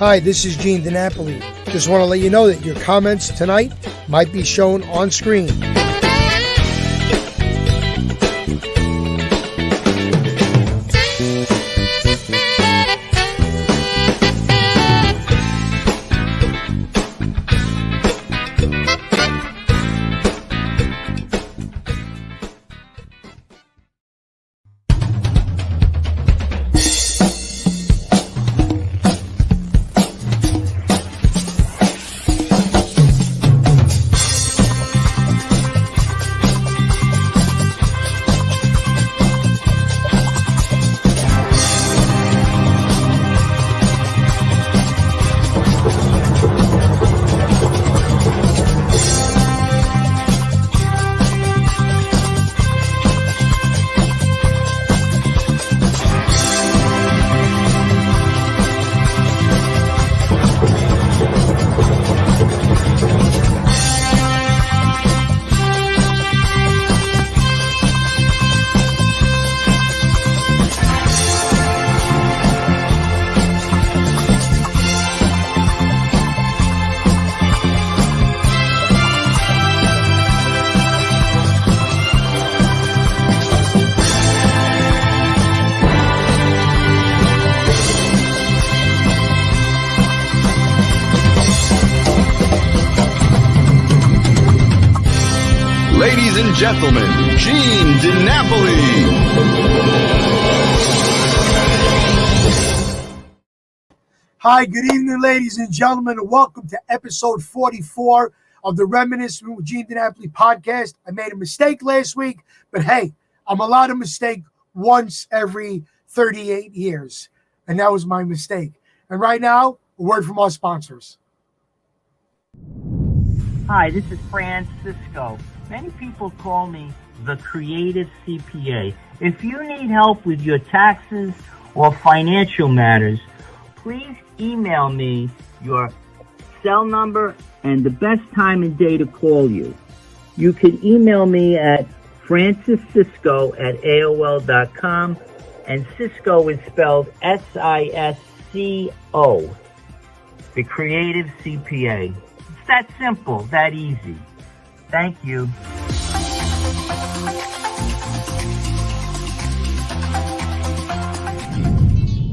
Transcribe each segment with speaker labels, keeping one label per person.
Speaker 1: Hi, this is Gene DiNapoli. Just want to let you know that your comments tonight might be shown on screen.
Speaker 2: Ladies and gentlemen, Gene DiNapoli.
Speaker 1: Hi, good evening, ladies and gentlemen, and welcome to episode 44 of the Reminiscing with Gene DiNapoli podcast. I made a mistake last week, but hey, I'm allowed to mistake once every 38 years, and that was my mistake. And right now, a word from our sponsors.
Speaker 3: Hi, this is Francisco. Many people call me the creative CPA. If you need help with your taxes or financial matters, please email me your cell number and the best time and day to call you. You can email me at franciscisco@aol.com, and Cisco is spelled SISCO. The creative CPA. It's that simple, that easy. Thank you.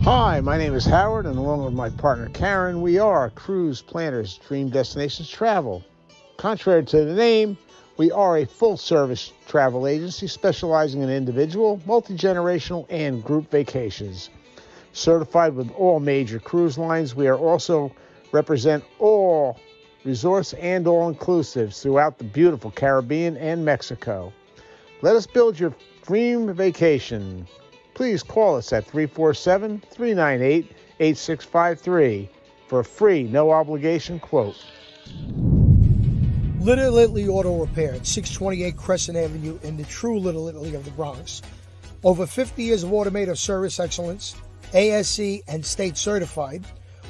Speaker 4: Hi, my name is Howard, and along with my partner Karen, we are Cruise Planners Dream Destinations Travel. Contrary to the name, we are a full-service travel agency specializing in individual, multi-generational, and group vacations. Certified with all major cruise lines, we are also represent all resorts and all-inclusives throughout the beautiful Caribbean and Mexico. Let us build your dream vacation. Please call us at 347-398-8653 for a free, no-obligation quote.
Speaker 1: Little Italy Auto Repair at 628 Crescent Avenue in the true Little Italy of the Bronx. Over 50 years of automotive service excellence, ASC and state certified,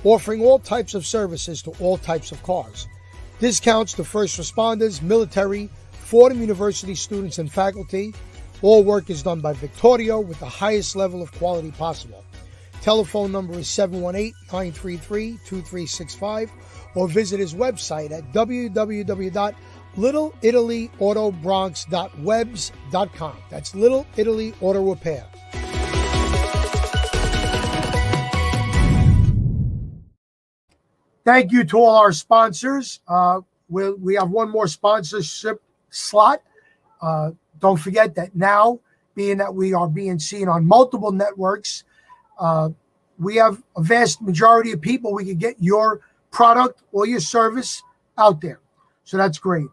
Speaker 1: offering all types of services to all types of cars. Discounts to first responders, military, Fordham University students and faculty. All work is done by Victorio with the highest level of quality possible. Telephone number is 718-933-2365 or visit his website at www.littleitalyAutobronx.webs.com. That's Little Italy Auto Repair. Thank you to all our sponsors. We have one more sponsorship slot. Don't forget that now, being that we are being seen on multiple networks, we have a vast majority of people. We can get your product or your service out there. So that's great.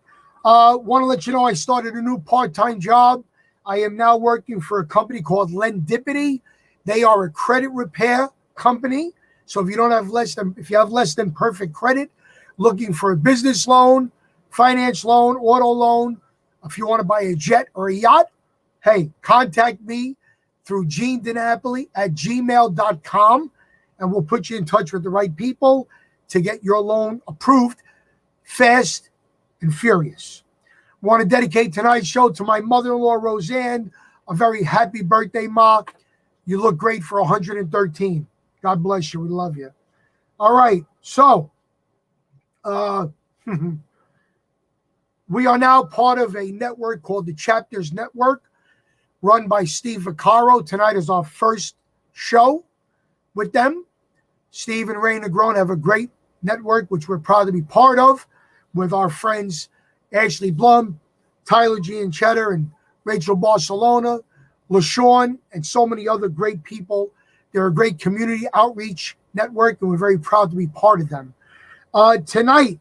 Speaker 1: Want to let you know I started a new part-time job. I am now working for a company called Lendipity. They are a credit repair company. So if you have less than perfect credit, looking for a business loan, finance loan, auto loan, if you want to buy a jet or a yacht, hey, contact me through Gene DiNapoli at gmail.com, and we'll put you in touch with the right people to get your loan approved fast and furious. I want to dedicate tonight's show to my mother-in-law, Roseanne. A very happy birthday, Ma. You look great for 113. God bless you. We love you. All right. So we are now part of a network called the Chapters Network, run by Steve Vaccaro. Tonight is our first show with them. Steve and Ray Negron have a great network, which we're proud to be part of, with our friends Ashley Blum, Tyler Gianchetta, and Rachel Barcelona, LaShawn, and so many other great people. They're a great community outreach network, and we're very proud to be part of them. Tonight,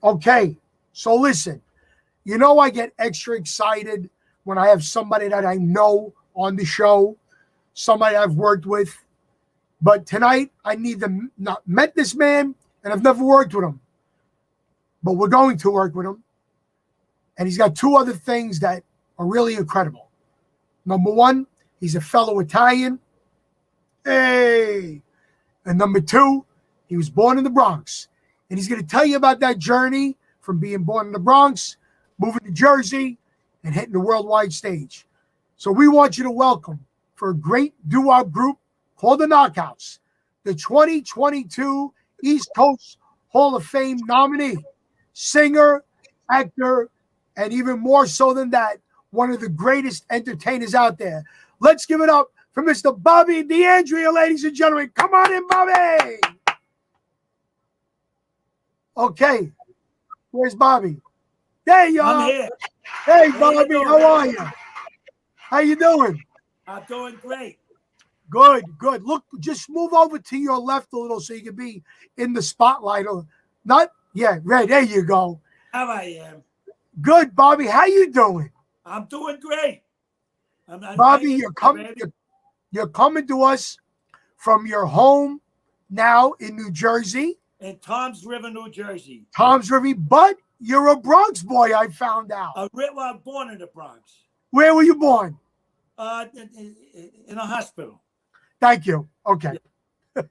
Speaker 1: okay, so listen, you know I get extra excited when I have somebody that I know on the show, somebody I've worked with. But tonight, I not met this man, and I've never worked with him. But we're going to work with him. And he's got two other things that are really incredible. Number one, he's a fellow Italian. Hey! And number two, he was born in the Bronx. And he's going to tell you about that journey from being born in the Bronx, moving to Jersey, and hitting the worldwide stage. So we want you to welcome, for a great doo-wop group called the Knockouts, the 2022 East Coast Hall of Fame nominee, singer, actor, and even more so than that, one of the greatest entertainers out there. Let's give it up for Mr. Bobby D'Andrea, ladies and gentlemen. Come on in, Bobby. Okay, where's Bobby? There you are.
Speaker 5: I'm here.
Speaker 1: Hey, Bobby, how are you? How you doing?
Speaker 5: I'm doing great.
Speaker 1: Good, good. Look, just move over to your left a little so you can be in the spotlight. Or not, yeah, right. There you go.
Speaker 5: How I am.
Speaker 1: Good, Bobby. How you doing?
Speaker 5: I'm doing great.
Speaker 1: Bobby, you're coming to us from your home now in New Jersey.
Speaker 5: In Toms River, New Jersey.
Speaker 1: Toms River, but you're a Bronx boy, I found out.
Speaker 5: Well, I'm born in the Bronx.
Speaker 1: Where were you born?
Speaker 5: In a hospital.
Speaker 1: Thank you. Okay. Yeah.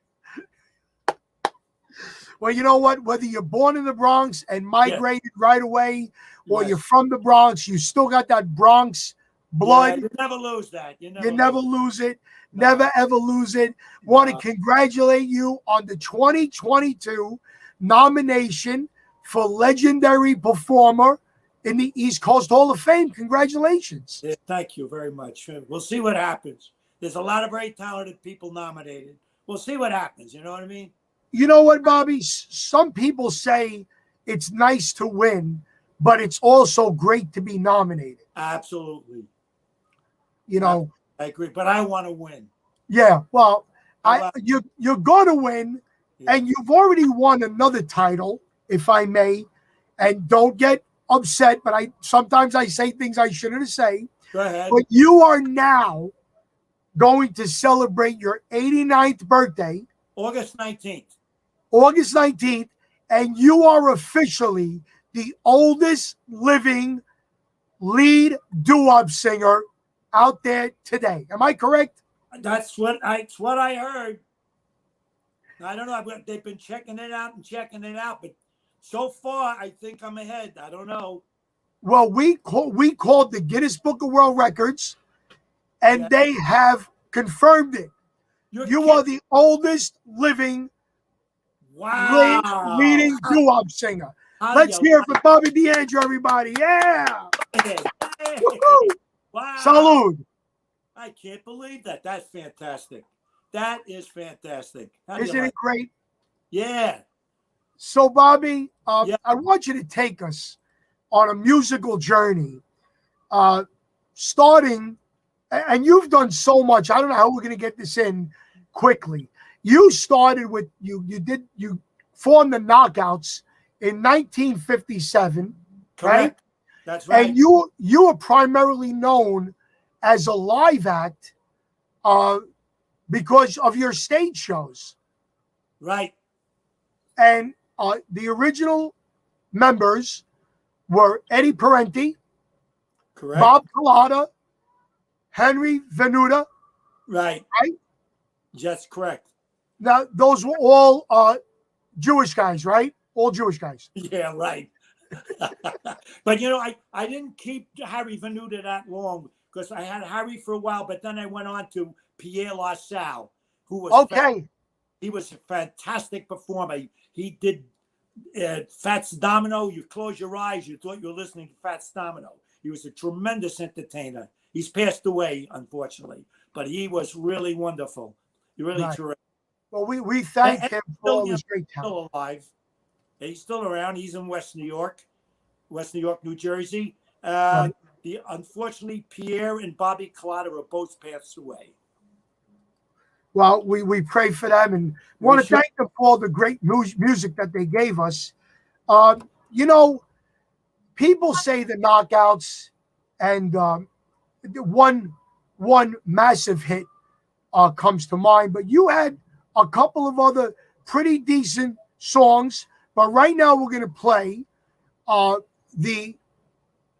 Speaker 1: Well, you know what? Whether you're born in the Bronx and migrated right away, or you're from the Bronx, you still got that Bronx blood.
Speaker 5: Yeah, you never lose that. You
Speaker 1: never lose it. No. Never, ever lose it. Want to congratulate you on the 2022 nomination for Legendary Performer in the East Coast Hall of Fame. Congratulations.
Speaker 5: Yeah, thank you very much. We'll see what happens. There's a lot of very talented people nominated. We'll see what happens. You know what I mean?
Speaker 1: You know what, Bobby? Some people say it's nice to win, but it's also great to be nominated.
Speaker 5: Absolutely.
Speaker 1: You know,
Speaker 5: I agree, but I want to win.
Speaker 1: Yeah, well, you're going to win, and you've already won another title, if I may, and don't get upset, but sometimes I say things I shouldn't say.
Speaker 5: Go ahead.
Speaker 1: But you are now going to celebrate your 89th birthday.
Speaker 5: August 19th.
Speaker 1: August 19th, and you are officially the oldest living lead doo-wop singer out there today. Am I correct?
Speaker 5: That's what I heard. I don't know. They've been checking it out, but so far I think I'm ahead. I don't know.
Speaker 1: Well, we called the Guinness Book of World Records, and they have confirmed it. You are the oldest living leading doo-wop singer. Let's hear it for Bobby D'Andrea, everybody. Yeah.
Speaker 5: Hey. Wow.
Speaker 1: Salud.
Speaker 5: I can't believe that. That's fantastic. That is fantastic.
Speaker 1: Isn't it great?
Speaker 5: Yeah.
Speaker 1: So, Bobby, I want you to take us on a musical journey, starting, and you've done so much. I don't know how we're going to get this in quickly. You started with you formed the Knockouts in 1957,
Speaker 5: Correct.
Speaker 1: Right?
Speaker 5: That's right.
Speaker 1: And you are primarily known as a live act because of your stage shows.
Speaker 5: Right.
Speaker 1: And the original members were Eddie Parenti,
Speaker 5: correct,
Speaker 1: Bob Collada, Henry Venuta.
Speaker 5: Right.
Speaker 1: Right?
Speaker 5: That's correct.
Speaker 1: Now, those were all Jewish guys, right? All Jewish guys.
Speaker 5: Yeah, right. But, I didn't keep Harry Venuta that long because I had Harry for a while, but then I went on to Pierre LaSalle, who was He was a fantastic performer. He did Fats Domino. You close your eyes, you thought you were listening to Fats Domino. He was a tremendous entertainer. He's passed away, unfortunately, but he was really wonderful. Really terrific.
Speaker 1: Well, we thank him for all his great talent.
Speaker 5: Still alive. He's still around. He's in West New York, New Jersey. Unfortunately, Pierre and Bobby Collada are both passed away.
Speaker 1: Well, we pray for them and want to thank them for all the great music that they gave us. You know, people say the Knockouts and one massive hit comes to mind, but you had a couple of other pretty decent songs. But right now we're going to play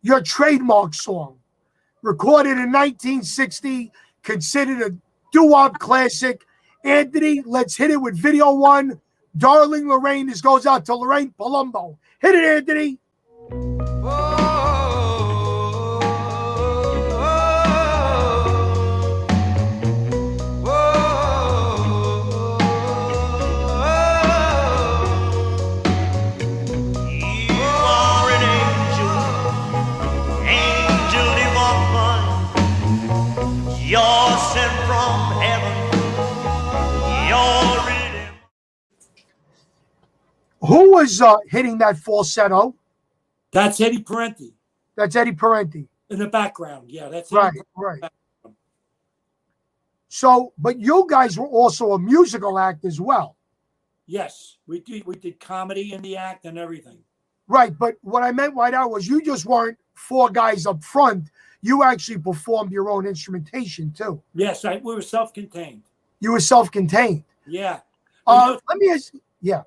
Speaker 1: your trademark song, recorded in 1960, considered a doo-wop classic. Anthony, let's hit it with video one. Darling Lorraine. This goes out to Lorraine Palumbo. Hit it, Anthony.
Speaker 6: You're sent from heaven. You're reading.
Speaker 1: Who was hitting that falsetto?
Speaker 5: That's Eddie Parenti.
Speaker 1: That's Eddie Parenti.
Speaker 5: In the background. Yeah, that's
Speaker 1: right.
Speaker 5: Eddie
Speaker 1: Right. So, but you guys were also a musical act as well.
Speaker 5: Yes, we did comedy in the act and everything.
Speaker 1: Right, but what I meant by that was you just weren't four guys up front. You actually performed your own instrumentation too.
Speaker 5: Yes, we were self-contained.
Speaker 1: You were self-contained.
Speaker 5: Yeah.
Speaker 1: Let me ask. Yeah.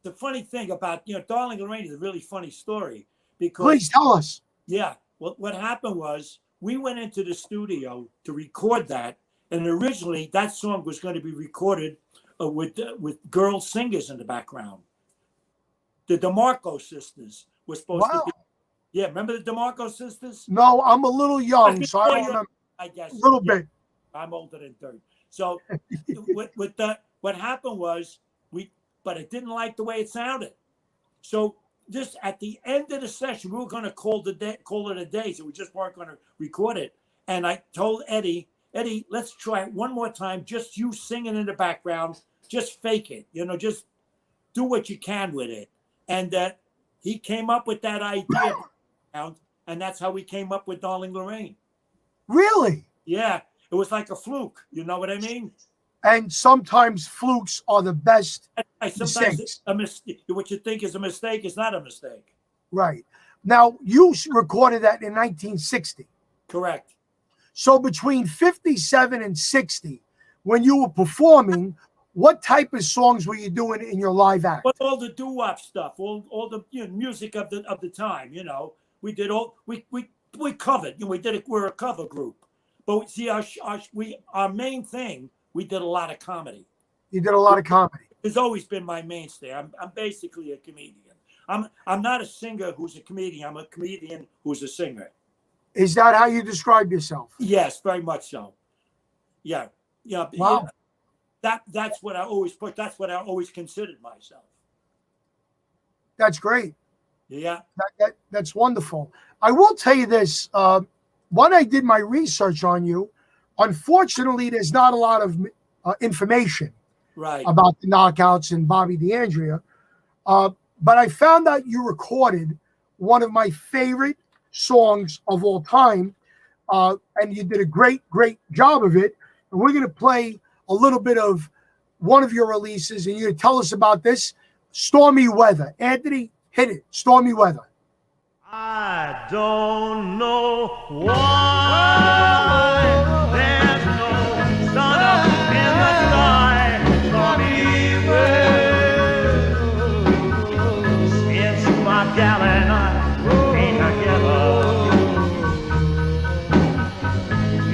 Speaker 5: The funny thing about Darling Lorraine is a really funny story because.
Speaker 1: Please tell us.
Speaker 5: Yeah. Well, what happened was we went into the studio to record that, and originally that song was going to be recorded with girl singers in the background. The DeMarco sisters were supposed to be. Yeah, remember the DeMarco sisters?
Speaker 1: No, I'm a little young, so I don't remember.
Speaker 5: I guess
Speaker 1: a little bit.
Speaker 5: I'm older than 30. So what happened was but it didn't like the way it sounded. So just at the end of the session, we were going to call it a day, so we just weren't going to record it. And I told Eddie, let's try it one more time. Just you singing in the background, just fake it, just do what you can with it. And he came up with that idea. And that's how we came up with Darling Lorraine.
Speaker 1: Really?
Speaker 5: Yeah. It was like a fluke. You know what I mean?
Speaker 1: And sometimes flukes are the best.
Speaker 5: Sometimes a mistake. What you think is a mistake is not a mistake.
Speaker 1: Right. Now, you recorded that in 1960.
Speaker 5: Correct.
Speaker 1: So between 57 and 60, when you were performing, what type of songs were you doing in your live act?
Speaker 5: Well, all the doo-wop stuff, all the music of the time, We did all we covered. We're a cover group, but see our main thing. We did a lot of comedy.
Speaker 1: You did a lot of comedy.
Speaker 5: It's always been my mainstay. I'm basically a comedian. I'm not a singer who's a comedian. I'm a comedian who's a singer.
Speaker 1: Is that how you describe yourself?
Speaker 5: Yes, very much so. Yeah.
Speaker 1: Wow.
Speaker 5: That's what I always put. That's what I always considered myself.
Speaker 1: That's great.
Speaker 5: Yeah.
Speaker 1: That's wonderful. I will tell you this. When I did my research on you, unfortunately, there's not a lot of information about the Knockouts and Bobby D'Andrea. But I found out you recorded one of my favorite songs of all time. And you did a great job of it. And we're going to play a little bit of one of your releases. And you're going to tell us about this, Stormy Weather. Anthony, hit it. Stormy Weather.
Speaker 6: I don't know why there's no sun up in the sky. Stormy weather. It's my gal and I ain't together.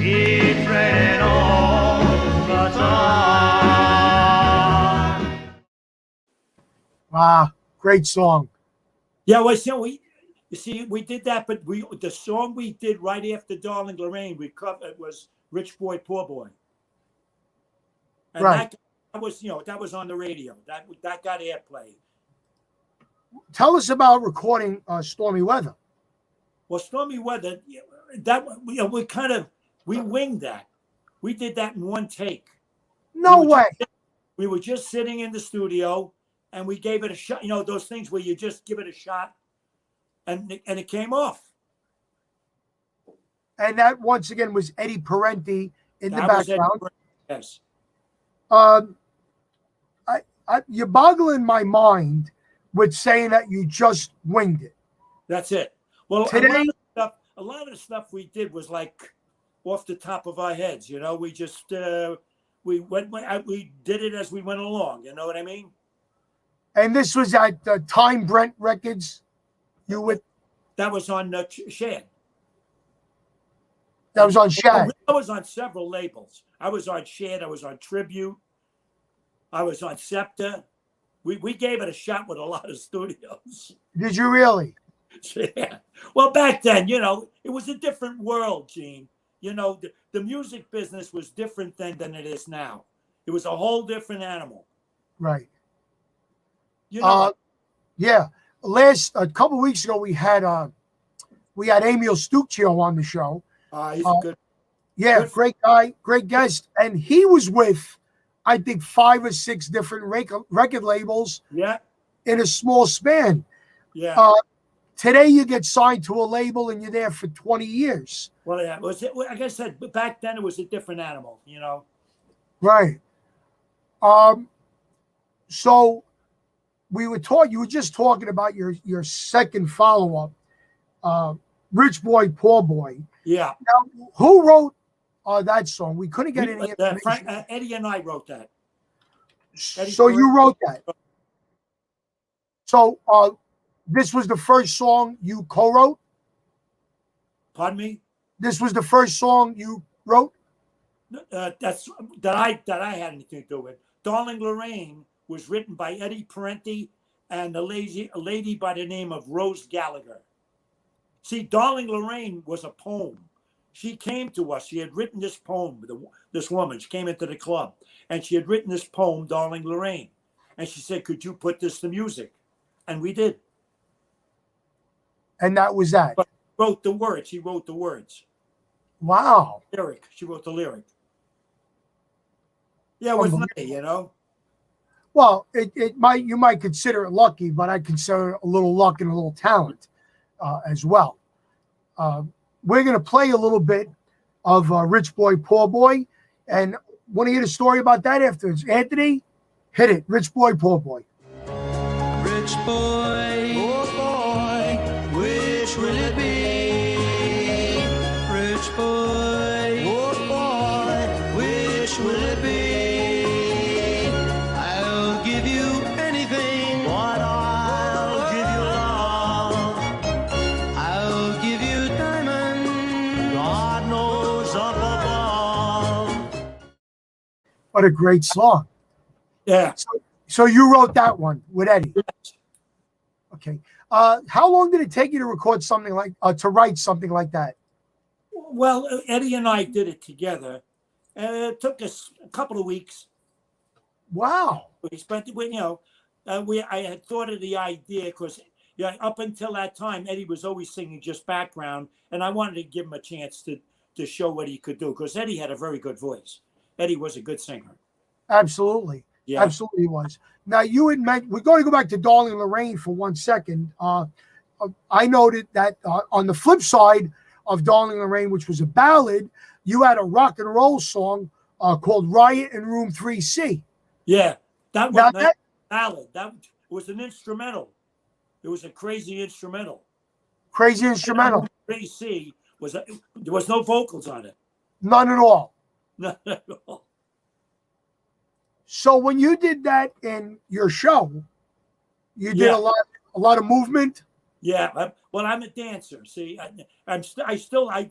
Speaker 6: It's raining all the time.
Speaker 1: Wow, great song.
Speaker 5: Yeah, well, we did that, but the song we did right after Darling Lorraine, we covered was Rich Boy, Poor Boy. And that was, that was on the radio. That got airplay.
Speaker 1: Tell us about recording Stormy Weather.
Speaker 5: Well, Stormy Weather, we winged that. We did that in one take.
Speaker 1: No way.
Speaker 5: We were just sitting in the studio, and we gave it a shot. Those things where you just give it a shot, and it came off.
Speaker 1: And that once again was Eddie Parenti in the background.
Speaker 5: Yes.
Speaker 1: You're boggling my mind with saying that you just winged it.
Speaker 5: That's it. Well,
Speaker 1: today,
Speaker 5: a lot of the stuff we did was like off the top of our heads. We just we did it as we went along. You know what I mean?
Speaker 1: And this was at Time Brent Records.
Speaker 5: That was on Shad.
Speaker 1: That was on Shad.
Speaker 5: I was on several labels. I was on Shad. I was on Tribute. I was on Scepter. We gave it a shot with a lot of studios.
Speaker 1: Did you really?
Speaker 5: Yeah. Well, back then, it was a different world, Gene. The music business was different then than it is now. It was a whole different animal.
Speaker 1: Right.
Speaker 5: Yeah.
Speaker 1: A couple of weeks ago, we had Emil Stuccio on the show.
Speaker 5: He's a good.
Speaker 1: Yeah, great guy, great guest, and he was with, I think, 5 or 6 different record labels.
Speaker 5: Yeah.
Speaker 1: In a small span.
Speaker 5: Yeah.
Speaker 1: Today, you get signed to a label and you're there for 20 years.
Speaker 5: Well, yeah, like I said, back then it was a different animal,
Speaker 1: Right. So you were just talking about your second follow-up, Rich Boy, Poor Boy.
Speaker 5: Yeah.
Speaker 1: Now, who wrote that song? We couldn't get any information.
Speaker 5: Eddie and I wrote that.
Speaker 1: So you wrote that. So this was the first song you co-wrote?
Speaker 5: Pardon me?
Speaker 1: This was the first song you wrote?
Speaker 5: That I had anything to do with. Darling Lorraine was written by Eddie Parenti and a lady by the name of Rose Gallagher. See, Darling Lorraine was a poem. She came to us. She had written this poem. This woman, she came into the club, and she had written this poem, Darling Lorraine. And she said, "Could you put this to music?" And we did.
Speaker 1: And that was that.
Speaker 5: But she wrote the words. She wrote the words.
Speaker 1: Wow.
Speaker 5: Lyric. She wrote the lyric. Yeah, it was lucky,
Speaker 1: Well, you might consider it lucky, but I consider it a little luck and a little talent as well. We're going to play a little bit of Rich Boy, Poor Boy, and want to hear the story about that afterwards. Anthony, hit it. Rich Boy, Poor Boy.
Speaker 7: Rich boy, poor boy, which will it be? Rich boy, poor boy, which will it be? I'll give you anything, but I'll give you love. I'll give you diamond, God knows up above.
Speaker 1: What a great song.
Speaker 5: Yeah.
Speaker 1: So you wrote that one with Eddie. Okay. How long did it take you to record something to write something like that?
Speaker 5: Well, Eddie and I did it together. It took us a couple of weeks.
Speaker 1: Wow.
Speaker 5: We spent, I had thought of the idea because up until that time, Eddie was always singing just background, and I wanted to give him a chance to show what he could do because Eddie had a very good voice. Eddie was a good singer.
Speaker 1: Absolutely. Yeah. Absolutely was. Now, you had mentioned, we're going to go back to Darling Lorraine for 1 second. I noted that on the flip side of Darling Lorraine, which was a ballad, you had a rock and roll song called Riot in Room 3C.
Speaker 5: Yeah, that was not a ballad. That was an instrumental. It was a crazy instrumental.
Speaker 1: Crazy instrumental.
Speaker 5: 3C there was no vocals on it.
Speaker 1: None at all.
Speaker 5: None at all.
Speaker 1: So when you did that in your show, you did a lot of movement.
Speaker 5: Yeah, I'm a dancer. See, I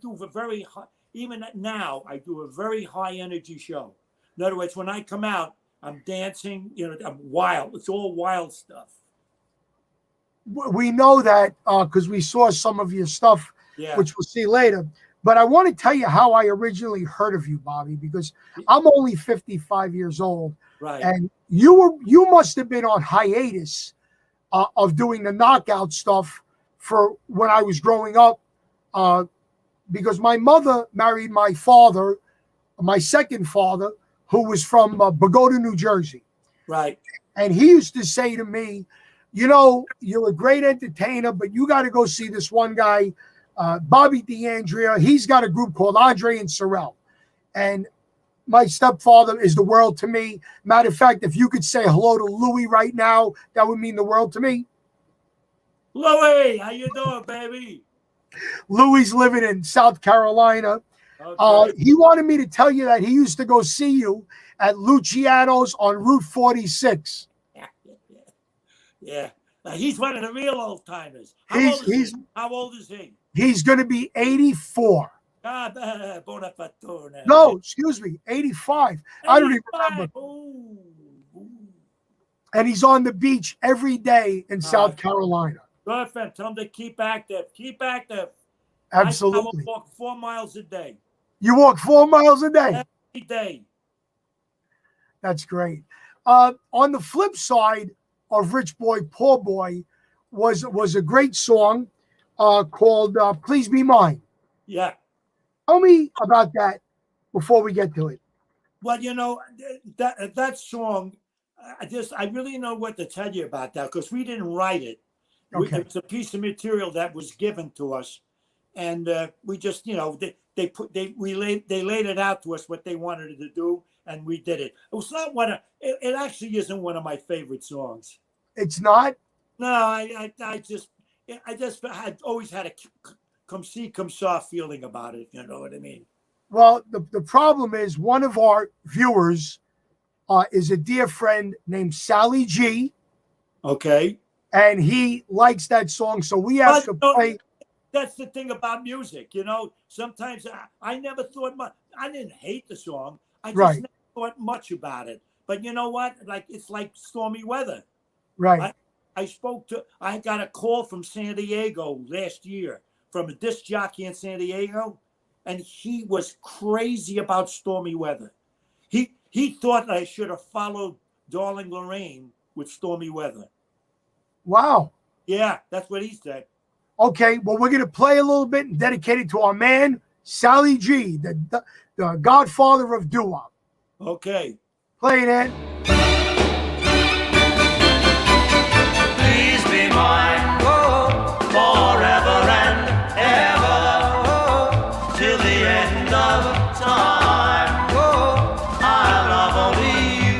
Speaker 5: do a very high, even now I do a very high energy show. In other words, when I come out, I'm dancing. I'm wild. It's all wild stuff.
Speaker 1: We know that because we saw some of your stuff, which we'll see later. But I want to tell you how I originally heard of you, Bobby, because I'm only 55 years old.
Speaker 5: Right.
Speaker 1: And you must have been on hiatus of doing the knockout stuff for when I was growing up, because my mother married my father, my second father, who was from Bogota, New Jersey.
Speaker 5: Right.
Speaker 1: And he used to say to me, you're a great entertainer, but you got to go see this one guy, Bobby DeAndrea. He's got a group called Andre and Sorel. And my stepfather is the world to me. Matter of fact, if you could say hello to Louis right now, that would mean the world to me.
Speaker 5: Louis, how you doing, baby?
Speaker 1: Louis living in South Carolina.
Speaker 5: Okay.
Speaker 1: He wanted me to tell you that he used to go see you at Luciano's on Route 46.
Speaker 5: Yeah. Now, he's one of the real old timers. How old is he?
Speaker 1: He's going to be 84.
Speaker 5: Buona fortuna.
Speaker 1: No, excuse me, 85. I don't even
Speaker 5: 85.
Speaker 1: remember.
Speaker 5: Ooh.
Speaker 1: And he's on the beach every day in South Carolina.
Speaker 5: Good for him. Tell him to keep active. Keep active.
Speaker 1: Absolutely.
Speaker 5: I walk 4 miles a day.
Speaker 1: You walk 4 miles a day?
Speaker 5: Every day.
Speaker 1: That's great. On the flip side of Rich Boy, Poor Boy was a great song called Please Be Mine.
Speaker 5: Yeah.
Speaker 1: Tell me about that before we get to it.
Speaker 5: Well, that song, I really know what to tell you about that because we didn't write it.
Speaker 1: Okay.
Speaker 5: It's a piece of material that was given to us, and we just, they laid it out to us what they wanted to do, and we did it. It was not it actually isn't one of my favorite songs.
Speaker 1: It's not?
Speaker 5: No, I just had always had a come see, come saw feeling about it. You know what I mean?
Speaker 1: Well, the problem is one of our viewers is a dear friend named Sally G.
Speaker 5: Okay.
Speaker 1: And he likes that song, so we have to play.
Speaker 5: That's the thing about music, Sometimes I never thought much. I didn't hate the song. I just never thought much about it. But you know what? It's like stormy weather.
Speaker 1: Right.
Speaker 5: I got a call from San Diego last year from a disc jockey in San Diego, and he was crazy about stormy weather. He thought I should have followed Darling Lorraine with stormy weather.
Speaker 1: Wow.
Speaker 5: Yeah, that's what he said.
Speaker 1: Okay, well, we're going to play a little bit and dedicate it to our man, Sally G, the godfather of doo-wop.
Speaker 5: Okay.
Speaker 1: Play it in.
Speaker 7: Please be mine, forever and ever, till the end of time. I love only you.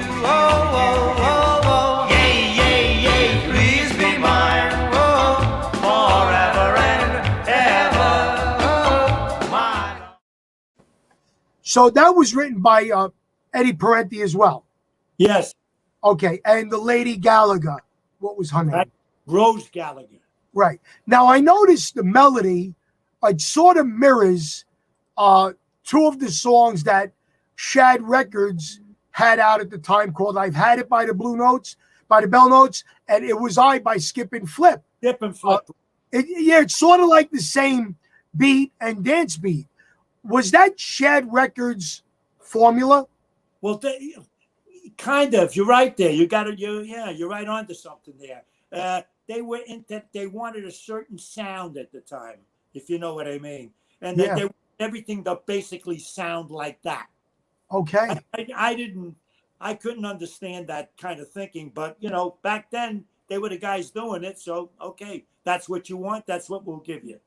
Speaker 7: Yay, yay, yay. Please be mine, forever and ever. My love.
Speaker 1: So that was written by Eddie Parenti as well.
Speaker 5: Yes.
Speaker 1: Okay, and the Lady Gallagher. What was her name?
Speaker 5: Right. Rose Gallagher.
Speaker 1: Right. Now, I noticed the melody, it sort of mirrors two of the songs that Shad Records had out at the time called I've Had It by the Bell Notes, and It Was I by Skip and Flip.
Speaker 5: Skip and Flip.
Speaker 1: It's sort of like the same beat and dance beat. Was that Shad Records formula?
Speaker 5: Well, kind of. You're right there. You're right onto something there. They wanted a certain sound at the time, if you know what I mean, and they wanted everything to basically sound like that.
Speaker 1: Okay.
Speaker 5: I couldn't understand that kind of thinking, but back then they were the guys doing it. So okay, that's what you want. That's what we'll give you.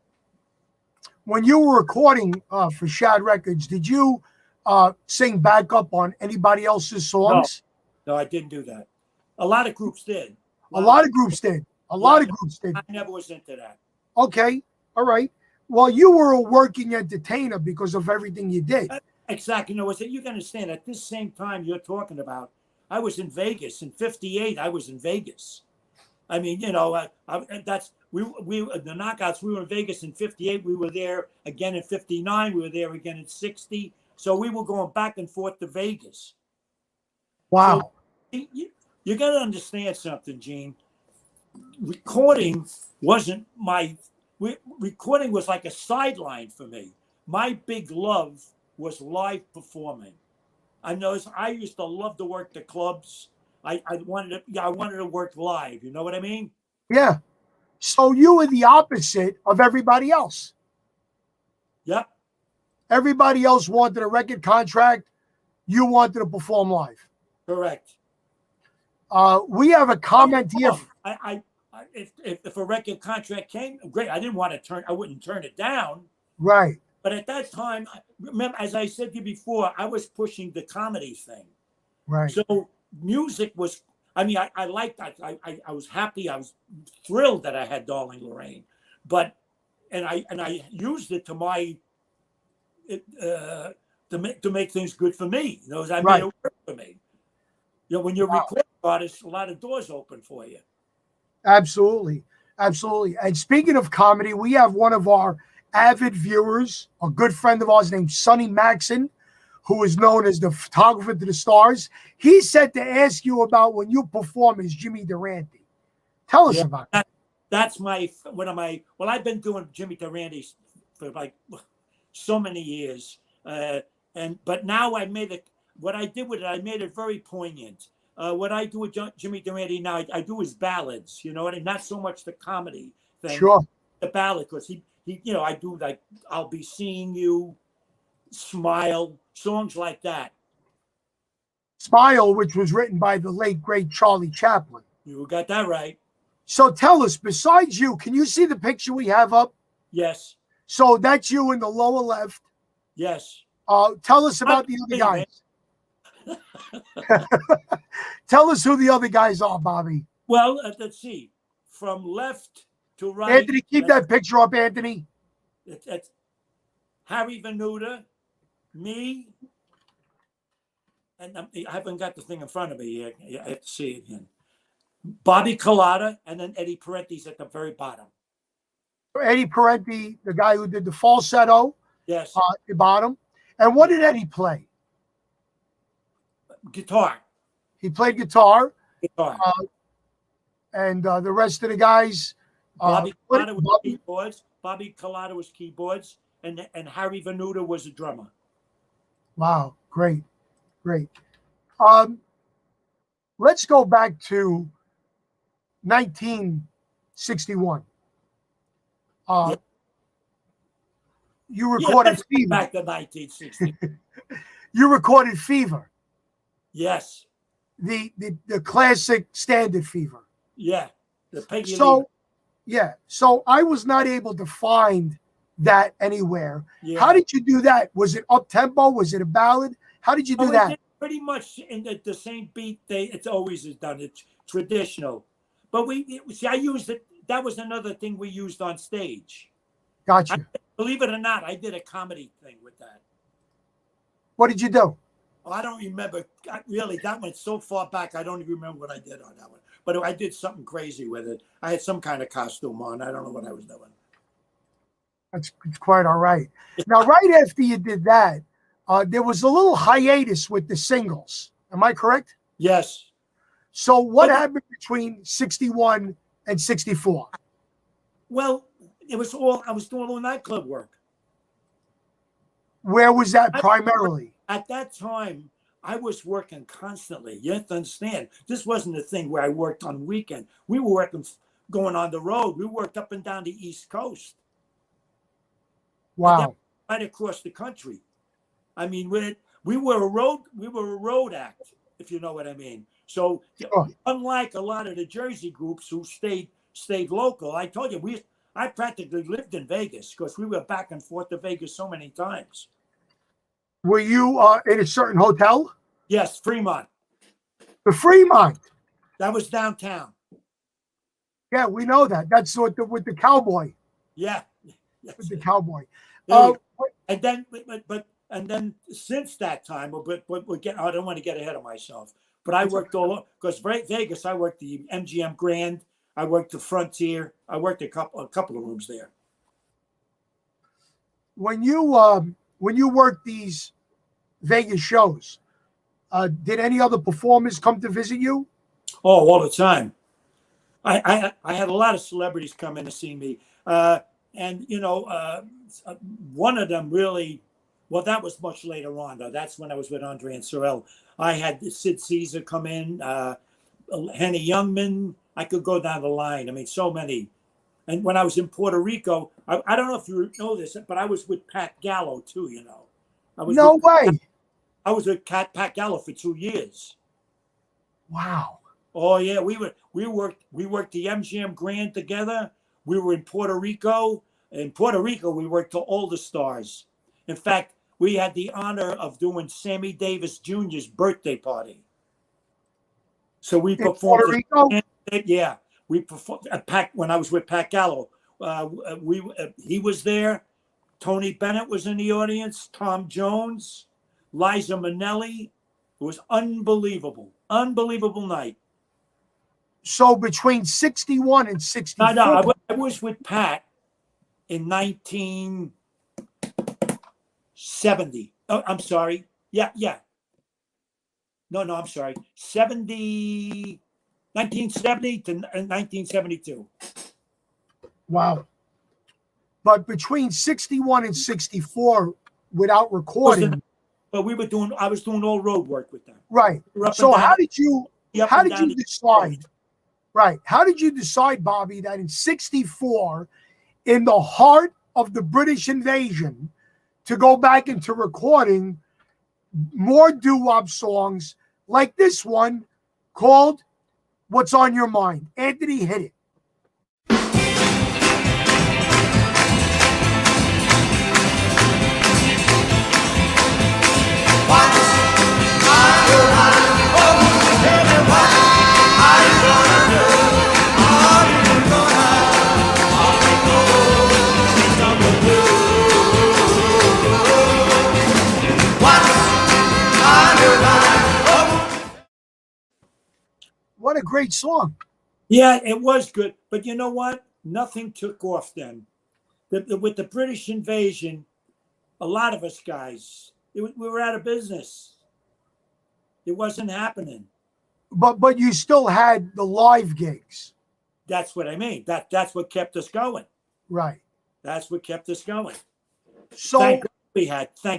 Speaker 1: When you were recording for Shad Records, did you sing backup on anybody else's songs?
Speaker 5: No, I didn't do that. A lot of groups did.
Speaker 1: A lot of groups did. I
Speaker 5: never was into that.
Speaker 1: Okay. All right. Well, you were a working entertainer because of everything you did.
Speaker 5: Exactly. No, you can understand at this same time you're talking about, I was in Vegas in '58. I was in Vegas. I mean, that's we the knockouts. We were in Vegas in '58. We were there again in '59. We were there again in '60. So we were going back and forth to Vegas.
Speaker 1: Wow.
Speaker 5: So you got to understand something, Gene. Recording wasn't recording was like a sideline for me. My big love was live performing. I noticed I used to love to work the clubs. I wanted to work live. You know what I mean?
Speaker 1: Yeah. So you were the opposite of everybody else.
Speaker 5: Yep.
Speaker 1: Everybody else wanted a record contract. You wanted to perform live.
Speaker 5: Correct.
Speaker 1: We have a comment here.
Speaker 5: If a record contract came, great. I wouldn't turn it down.
Speaker 1: Right.
Speaker 5: But at that time, remember, as I said to you before, I was pushing the comedy thing.
Speaker 1: Right.
Speaker 5: So music was, I mean, I liked that. I was happy. I was thrilled that I had Darling Lorraine, and I used it to my, to make things good for me. You know, I made it work for me. You know, when you're a recording artist, a lot of doors open for you.
Speaker 1: Absolutely. Absolutely. And speaking of comedy, we have one of our avid viewers, a good friend of ours named Sonny Maxon, who is known as the photographer to the stars. He said to ask you about when you perform as Jimmy Durante. Tell us about it.
Speaker 5: That's well, I've been doing Jimmy Durante for like so many years. But now I made it, what I did with it, I made it very poignant. What I do with Jimmy Durante now, I do his ballads, you know, and not so much the comedy thing.
Speaker 1: Sure.
Speaker 5: The ballad, because he, you know, I do like I'll Be Seeing You, Smile, songs like that.
Speaker 1: Smile, which was written by the late, great Charlie Chaplin.
Speaker 5: You got that right.
Speaker 1: So tell us, besides you, can you see the picture we have up?
Speaker 5: Yes.
Speaker 1: So that's you in the lower left.
Speaker 5: Yes.
Speaker 1: Tell us about the other guys. Tell us who the other guys are, Bobby.
Speaker 5: Well, let's see. From left to right.
Speaker 1: Anthony, keep that picture up, Anthony.
Speaker 5: It's Harry Venuta, me, and I haven't got the thing in front of me yet. I have to see it again. Bobby Collada, and then Eddie Parenti's at the very bottom.
Speaker 1: Eddie Parenti, the guy who did the falsetto.
Speaker 5: Yes.
Speaker 1: At the bottom. And what did Eddie play?
Speaker 5: Guitar.
Speaker 1: He played guitar.
Speaker 5: Guitar.
Speaker 1: And the rest of the guys.
Speaker 5: Bobby Collada was keyboards. Bobby Collada was keyboards, and Harry Venuta was a drummer.
Speaker 1: Wow, great, great. Let's go back to 1961. You recorded Fever.
Speaker 5: Back to 1960.
Speaker 1: You recorded Fever.
Speaker 5: Yes.
Speaker 1: The classic standard Fever.
Speaker 5: Yeah. The Peggy
Speaker 1: Lee. Yeah. So I was not able to find that anywhere. Yeah. How did you do that? Was it up tempo? Was it a ballad? How did you do that?
Speaker 5: Pretty much in the same beat. It's always is done. It's traditional. But I used it. That was another thing we used on stage.
Speaker 1: Gotcha.
Speaker 5: Believe it or not, I did a comedy thing with that.
Speaker 1: What did you do?
Speaker 5: Oh, I don't remember. Really, that went so far back, I don't even remember what I did on that one. But I did something crazy with it. I had some kind of costume on. I don't know what I was doing.
Speaker 1: That's quite all right. Now, right after you did that, there was a little hiatus with the singles. Am I correct?
Speaker 5: Yes.
Speaker 1: So what happened between 61 and 64?
Speaker 5: Well, I was doing all nightclub work.
Speaker 1: Where was that primarily?
Speaker 5: At that time, I was working constantly. You have to understand, this wasn't a thing where I worked on weekend. We were working, going on the road. We worked up and down the East Coast.
Speaker 1: Wow.
Speaker 5: Right across the country. I mean, we were a road act, if you know what I mean. So unlike a lot of the Jersey groups who stayed local, I told you, I practically lived in Vegas because we were back and forth to Vegas so many times.
Speaker 1: Were you in a certain hotel?
Speaker 5: Yes, Fremont.
Speaker 1: The Fremont.
Speaker 5: That was downtown.
Speaker 1: Yeah, we know that. That's with the cowboy.
Speaker 5: Yeah.
Speaker 1: With the cowboy.
Speaker 5: And then since that time, but I don't want to get ahead of myself. But I worked all over, because Vegas, I worked the MGM Grand, I worked the Frontier, I worked a couple of rooms there.
Speaker 1: When you worked these Vegas shows, did any other performers come to visit you?
Speaker 5: Oh, all the time. I had a lot of celebrities come in to see me, and one of them really Well, that was much later on, though. That's when I was with Andre and Sorel. I had Sid Caesar come in, Henny Youngman. I could go down the line. I mean, so many. And when I was in Puerto Rico, I don't know if you know this, but I was with Pat Gallo too. You know,
Speaker 1: No way.
Speaker 5: I was with Pat Gallo for 2 years.
Speaker 1: Wow.
Speaker 5: Oh yeah, we worked the MGM Grand together. We were in Puerto Rico. In Puerto Rico, we worked to all the stars. In fact, we had the honor of doing Sammy Davis Jr.'s birthday party. So we
Speaker 1: In
Speaker 5: performed.
Speaker 1: Puerto Rico?
Speaker 5: Yeah, we performed when I was with Pat Gallo. He was there. Tony Bennett was in the audience. Tom Jones, Liza Minnelli. It was unbelievable, unbelievable night.
Speaker 1: So between 61 and 64.
Speaker 5: No, I was with Pat in 1970. Oh, I'm sorry. Yeah. No, I'm sorry. 1970 to 1972.
Speaker 1: Wow. But between 61 and 64, without recording.
Speaker 5: But I was doing all road work with them.
Speaker 1: Right. So how did you decide? Right. How did you decide, Bobby, that in 64, in the heart of the British invasion, to go back into recording more doo-wop songs like this one called What's on Your Mind? Anthony, hit it. What a great song.
Speaker 5: Yeah, it was good. But you know what? Nothing took off then. With the British invasion, a lot of us guys, we were out of business. It wasn't happening.
Speaker 1: But you still had the live gigs.
Speaker 5: That's what I mean. That's what kept us going.
Speaker 1: Right.
Speaker 5: That's what kept us going.
Speaker 1: So
Speaker 5: thank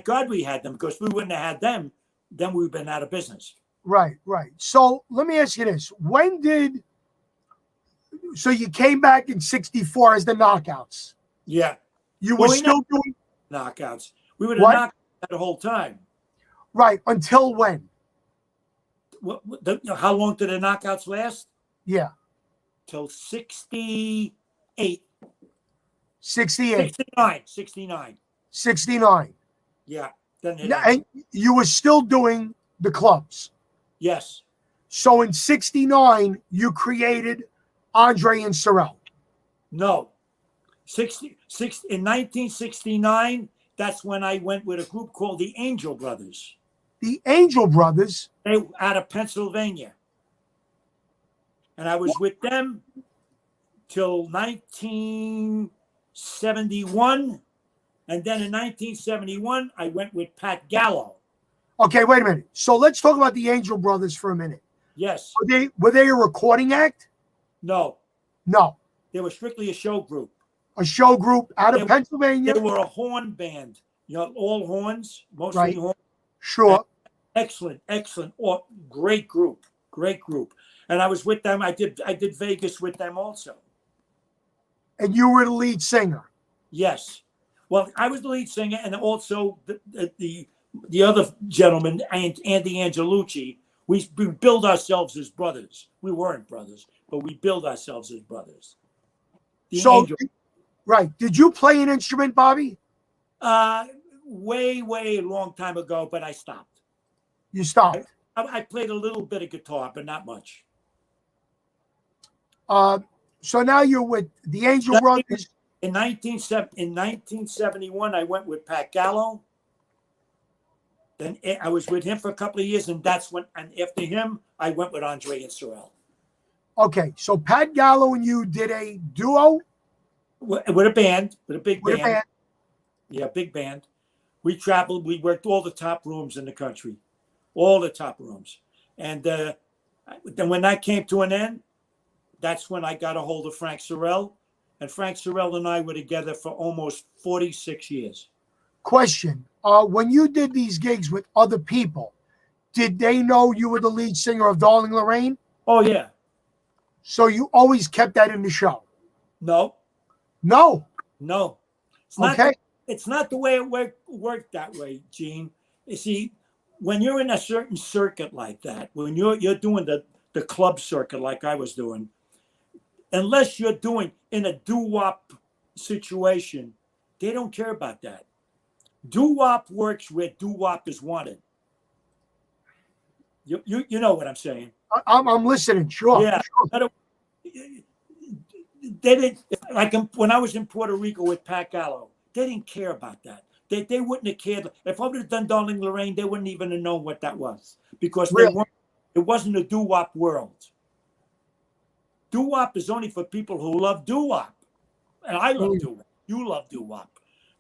Speaker 5: God we had them, because we wouldn't have had them, then we've been out of business.
Speaker 1: Right. So let me ask you this. So you came back in 64 as the Knockouts.
Speaker 5: Yeah.
Speaker 1: You were still doing
Speaker 5: Knockouts. We would have knocked out the whole time.
Speaker 1: Right. Until when?
Speaker 5: How long did the Knockouts last?
Speaker 1: Yeah.
Speaker 5: Till 68.
Speaker 1: 68.
Speaker 5: 69. Yeah.
Speaker 1: And you were still doing the clubs.
Speaker 5: Yes.
Speaker 1: So in 69, you created Andre and Sorel.
Speaker 5: No. In 1969, that's when I went with a group called the Angel Brothers.
Speaker 1: The Angel Brothers?
Speaker 5: They out of Pennsylvania. And I was with them till 1971. And then in 1971, I went with Pat Gallo.
Speaker 1: Okay, wait a minute. So let's talk about the Angel Brothers for a minute.
Speaker 5: Yes.
Speaker 1: Were they a recording act?
Speaker 5: No.
Speaker 1: They
Speaker 5: were strictly a show group.
Speaker 1: A show group out of Pennsylvania?
Speaker 5: They were a horn band. All horns, mostly horns.
Speaker 1: Sure.
Speaker 5: Excellent. Great group. And I was with them. I did Vegas with them also.
Speaker 1: And you were the lead singer?
Speaker 5: Yes. Well, I was the lead singer, and also the other gentleman, Andy Angelucci. We billed ourselves as brothers. We weren't brothers, but we billed ourselves as brothers.
Speaker 1: Right. Did you play an instrument, Bobby?
Speaker 5: Way a long time ago, but I stopped.
Speaker 1: You stopped?
Speaker 5: I played a little bit of guitar, but not much.
Speaker 1: So now you're with the Angel Brothers.
Speaker 5: In 1971, I went with Pat Gallo. Then I was with him for a couple of years, and after him, I went with Andre and Sorel.
Speaker 1: Okay, so Pat Gallo and you did a duo?
Speaker 5: With a band, with a big band. Yeah, big band. We traveled. We worked all the top rooms in the country, all the top rooms. And then when that came to an end, that's when I got a hold of Frank Sorel. And Frank Sorel and I were together for almost 46 years.
Speaker 1: Question. When you did these gigs with other people, did they know you were the lead singer of Darling Lorraine?
Speaker 5: Oh yeah.
Speaker 1: So you always kept that in the show?
Speaker 5: No.
Speaker 1: No.
Speaker 5: No.
Speaker 1: Okay.
Speaker 5: It's not the way it worked that way, Gene. You see, when you're in a certain circuit like that, when you're doing the club circuit like I was doing, unless you're doing in a doo-wop situation, they don't care about that. Doo-wop works where doo-wop is wanted. You know what I'm saying?
Speaker 1: I'm listening. Sure.
Speaker 5: Yeah.
Speaker 1: Sure.
Speaker 5: They didn't, like when I was in Puerto Rico with Pat Gallo, they didn't care about that. They wouldn't have cared. If I would have done Darling Lorraine, they wouldn't even have known what that was, because it wasn't a doo-wop world. Doo-wop is only for people who love doo-wop. And I love doo-wop. You love doo-wop.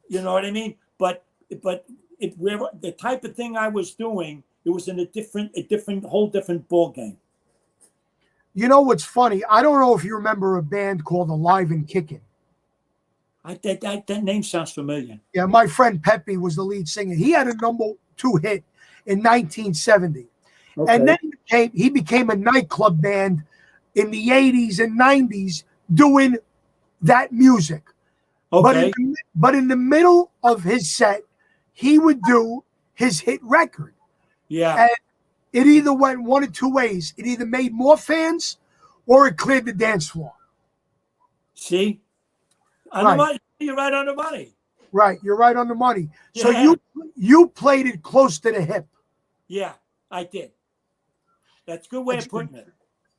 Speaker 5: You know what I mean? But the type of thing I was doing, it was in a whole different ball game.
Speaker 1: You know what's funny? I don't know if you remember a band called Alive and Kickin'.
Speaker 5: That name sounds familiar.
Speaker 1: Yeah, my friend Pepe was the lead singer. He had a #2 hit in 1970.
Speaker 5: Okay.
Speaker 1: And then he became a nightclub band in the 80s and 90s doing that music.
Speaker 5: Okay.
Speaker 1: But in the middle of his set, he would do his hit record.
Speaker 5: Yeah.
Speaker 1: And it either went one of two ways. It either made more fans or it cleared the dance floor.
Speaker 5: See?
Speaker 1: Right.
Speaker 5: You're right on the money.
Speaker 1: Right. You're right on the money.
Speaker 5: Yeah.
Speaker 1: So you played it close to the hip.
Speaker 5: Yeah, I did. That's a good way of putting it.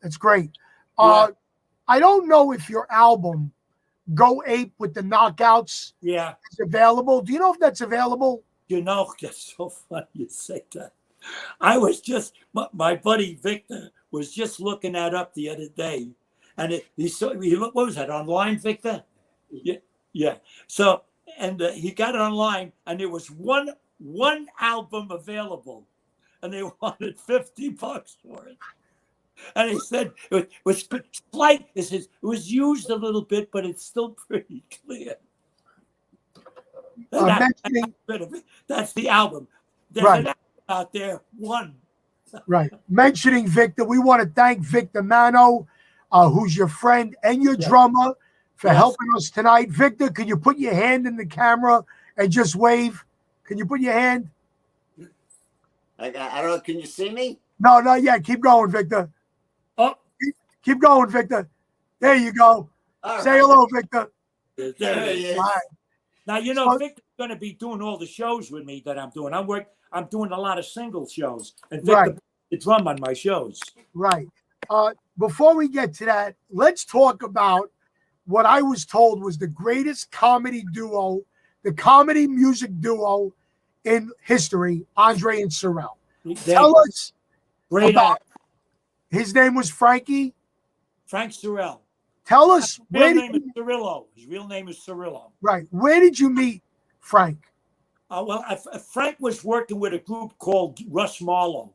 Speaker 1: That's great.
Speaker 5: Yeah.
Speaker 1: I don't know if your album, Go Ape with the Knockouts,
Speaker 5: Yeah.
Speaker 1: is available. Do you know if that's available?
Speaker 5: You know, that's so funny you say that. I was just, my buddy Victor was just looking that up the other day. And what was that, online, Victor? Yeah. So, and he got it online, and there was one album available, and they wanted $50 for it. And he said it was slight. It says it was used a little bit, but it's still pretty clear. That's the album. There's an album out there, one.
Speaker 1: Right. Mentioning Victor, we want to thank Victor Mano, who's your friend and your drummer, for helping us tonight. Victor, can you put your hand in the camera and just wave? Can you put your hand?
Speaker 8: I don't know. Can you see me?
Speaker 1: No, not yet. Keep going, Victor.
Speaker 5: Oh,
Speaker 1: keep going, Victor. There you go. Say hello, Victor.
Speaker 5: There he is.
Speaker 1: Right.
Speaker 5: Now, you know, Victor's going to be doing all the shows with me that I'm doing. I'm doing a lot of single shows, and Victor the drum on my shows.
Speaker 1: Right. Before we get to that, let's talk about what I was told was the greatest comedy duo, the comedy music duo in history, Andre and Sorel. Tell us about his name was Frankie?
Speaker 5: Frank Sorel.
Speaker 1: Tell us.
Speaker 5: His real name is Cirillo. His real name is Cirillo.
Speaker 1: Right. Where did you meet Frank?
Speaker 5: Frank was working with a group called Russ Marlowe.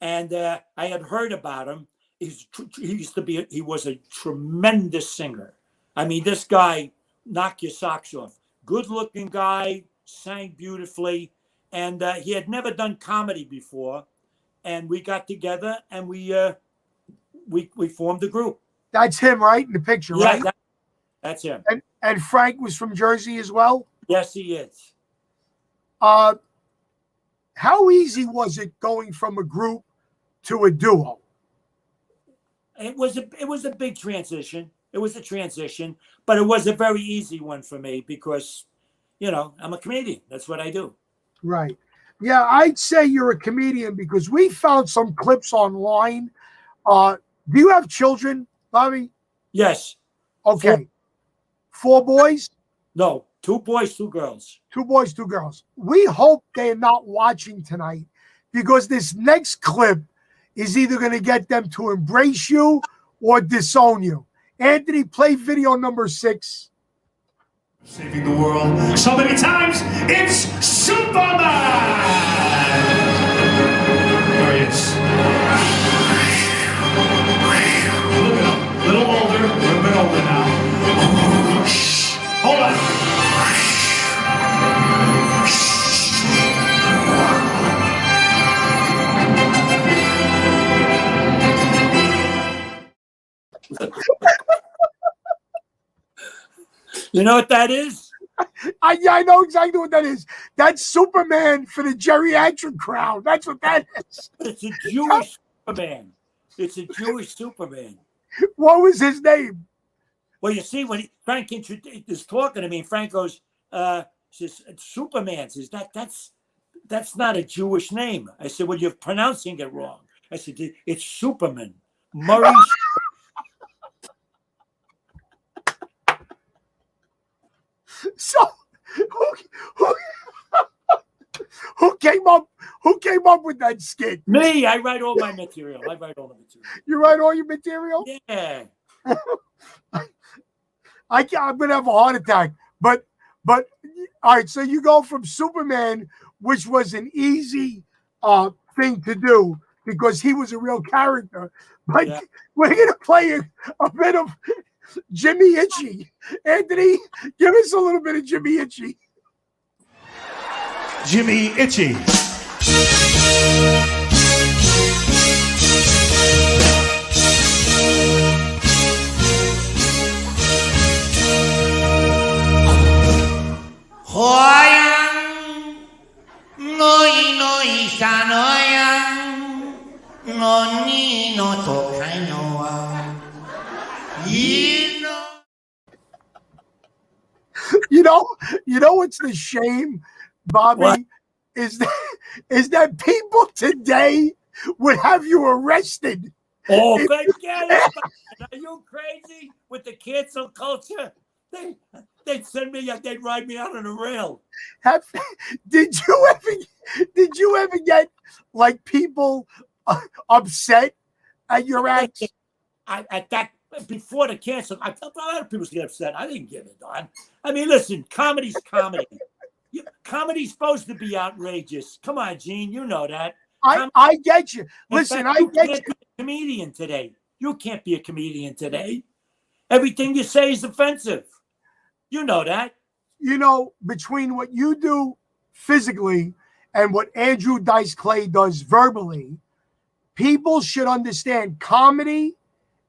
Speaker 5: And I had heard about him. He was a tremendous singer. I mean, this guy knocked your socks off. Good looking guy, sang beautifully. And he had never done comedy before. And we got together and we formed a group.
Speaker 1: That's him, right? In the picture, right?
Speaker 5: That's him.
Speaker 1: And Frank was from Jersey as well?
Speaker 5: Yes, he is.
Speaker 1: How easy was it going from a group to a duo?
Speaker 5: It was a big transition. It was a transition, but it was a very easy one for me because, you know, I'm a comedian. That's what I do. Right.
Speaker 1: Yeah, I'd say you're a comedian because we found some clips online. Do you have children, Bobby?
Speaker 5: Yes.
Speaker 1: Okay. Four boys?
Speaker 5: No, 2 boys, 2 girls.
Speaker 1: 2 boys, 2 girls. We hope they're not watching tonight because this next clip is either going to get them to embrace you or disown you. Anthony, play video number 6.
Speaker 9: Saving the world so many times, it's Superman! There he is. Look at him. A little older, a little bit older now. Hold on.
Speaker 5: You know what that is?
Speaker 1: I know exactly what that is. That's Superman for the geriatric crowd. That's what that is.
Speaker 5: It's a Jewish Superman. It's a Jewish Superman.
Speaker 1: What was his name?
Speaker 5: Well, you see, when Frank is talking to me, Frank goes, says, Superman. Says, that's not a Jewish name. I said, well, you're pronouncing it wrong. I said, it's Superman. Murray.
Speaker 1: So who came up with that skit?
Speaker 5: Me. I write all my material.
Speaker 1: You write all your material?
Speaker 5: Yeah.
Speaker 1: I'm gonna have a heart attack. But all right, so you go from Superman, which was an easy thing to do because he was a real character. But
Speaker 5: Yeah.
Speaker 1: we're gonna play a bit of Jimmy Itchy. Anthony, give us a little bit of Jimmy Itchy.
Speaker 9: Jimmy Itchy.
Speaker 7: Hoyang, noi sanoyang, no ni no tokainoa.
Speaker 1: You know what's the shame, Bobby,
Speaker 5: What?
Speaker 1: is that people today would have you arrested.
Speaker 5: Oh, forget it. Are you crazy with the cancel culture? They'd send me, they'd ride me out on a rail.
Speaker 1: Did you ever get like people upset at your acts?
Speaker 5: At that before the cancel, I felt a lot of people get upset. I didn't give it on. I mean, listen, comedy's comedy. Comedy's supposed to be outrageous. Come on, Gene, you know that.
Speaker 1: I get you. Listen,
Speaker 5: fact,
Speaker 1: I get you.
Speaker 5: Can't be a comedian today. You can't be a comedian today. Everything you say is offensive. You know that.
Speaker 1: You know, between what you do physically and what Andrew Dice Clay does verbally, people should understand comedy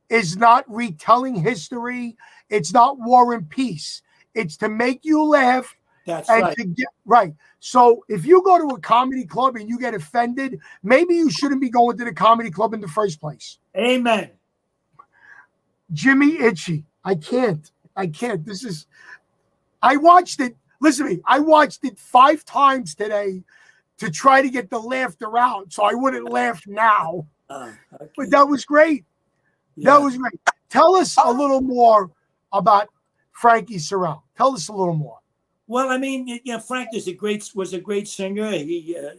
Speaker 1: is not retelling history. It's not War and Peace. It's to make you laugh.
Speaker 5: That's
Speaker 1: and
Speaker 5: right.
Speaker 1: to get right. So if you go to a comedy club and you get offended, maybe you shouldn't be going to the comedy club in the first place.
Speaker 5: Amen.
Speaker 1: Jimmy Itchy. I can't. I watched it. Listen to me. I watched it 5 times today to try to get the laughter out so I wouldn't laugh now.
Speaker 5: Okay.
Speaker 1: But that was great.
Speaker 5: Yeah.
Speaker 1: That was great. Tell us a little more about Frankie Sorel. Tell us a little more.
Speaker 5: Well, I mean, Frank was a great singer. He a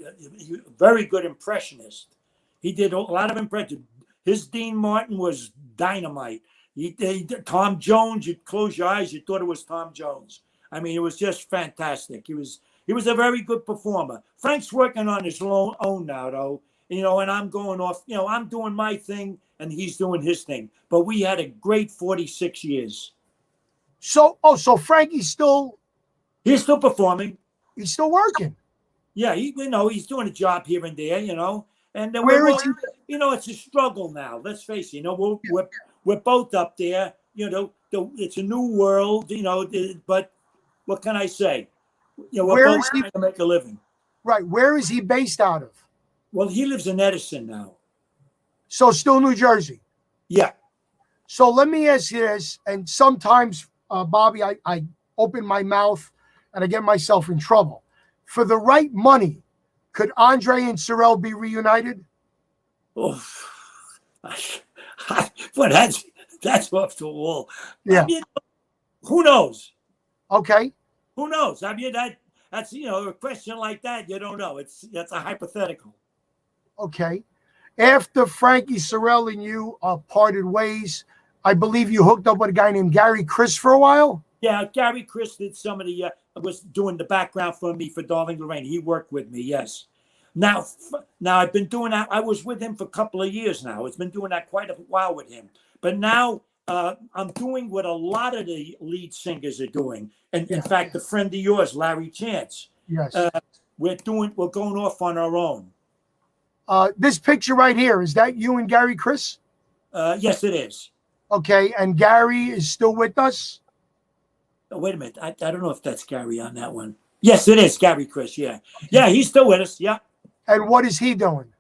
Speaker 5: very good impressionist. He did a lot of impressions. His Dean Martin was dynamite. Tom Jones, you'd close your eyes, you thought it was Tom Jones. I mean, it was just fantastic. He was a very good performer. Frank's working on his own now, though. And I'm going off. I'm doing my thing, and he's doing his thing. But we had a great 46 years.
Speaker 1: So Frankie's still.
Speaker 5: He's still performing.
Speaker 1: He's still working.
Speaker 5: Yeah, he's doing a job here and there, And
Speaker 1: Where is he?
Speaker 5: It's a struggle now. Let's face it. We're both up there. It's a new world. But what can I say? We're both trying to make a living.
Speaker 1: Right. Where is he based out of?
Speaker 5: Well, he lives in Edison now.
Speaker 1: So still New Jersey.
Speaker 5: Yeah.
Speaker 1: So let me ask you this. And sometimes, Bobby, I open my mouth and I get myself in trouble. For the right money, could Andre and Sorel be reunited?
Speaker 5: Oh, well, that's off the wall.
Speaker 1: Yeah.
Speaker 5: I mean, who knows?
Speaker 1: Okay.
Speaker 5: Who knows? I mean, that's a question like that. You don't know. That's a hypothetical.
Speaker 1: Okay. After Frankie Sorel and you parted ways, I believe you hooked up with a guy named Gary Chris for a while.
Speaker 5: Yeah, Gary Chris did some of the was doing the background for me for Darling Lorraine. He worked with me, yes. Now I've been doing that. I was with him for a couple of years now. It's been doing that quite a while with him. But now I'm doing what a lot of the lead singers are doing. And in fact, a friend of yours, Larry Chance.
Speaker 1: Yes.
Speaker 5: We're going off on our own.
Speaker 1: This picture right here, is that you and Gary Chris?
Speaker 5: Yes, it is.
Speaker 1: Okay, and Gary is still with us.
Speaker 5: Oh, wait a minute. I don't know if that's Gary on that one. Yes, it is Gary Chris. Yeah. Yeah, he's still with us. Yeah.
Speaker 1: And what is he doing?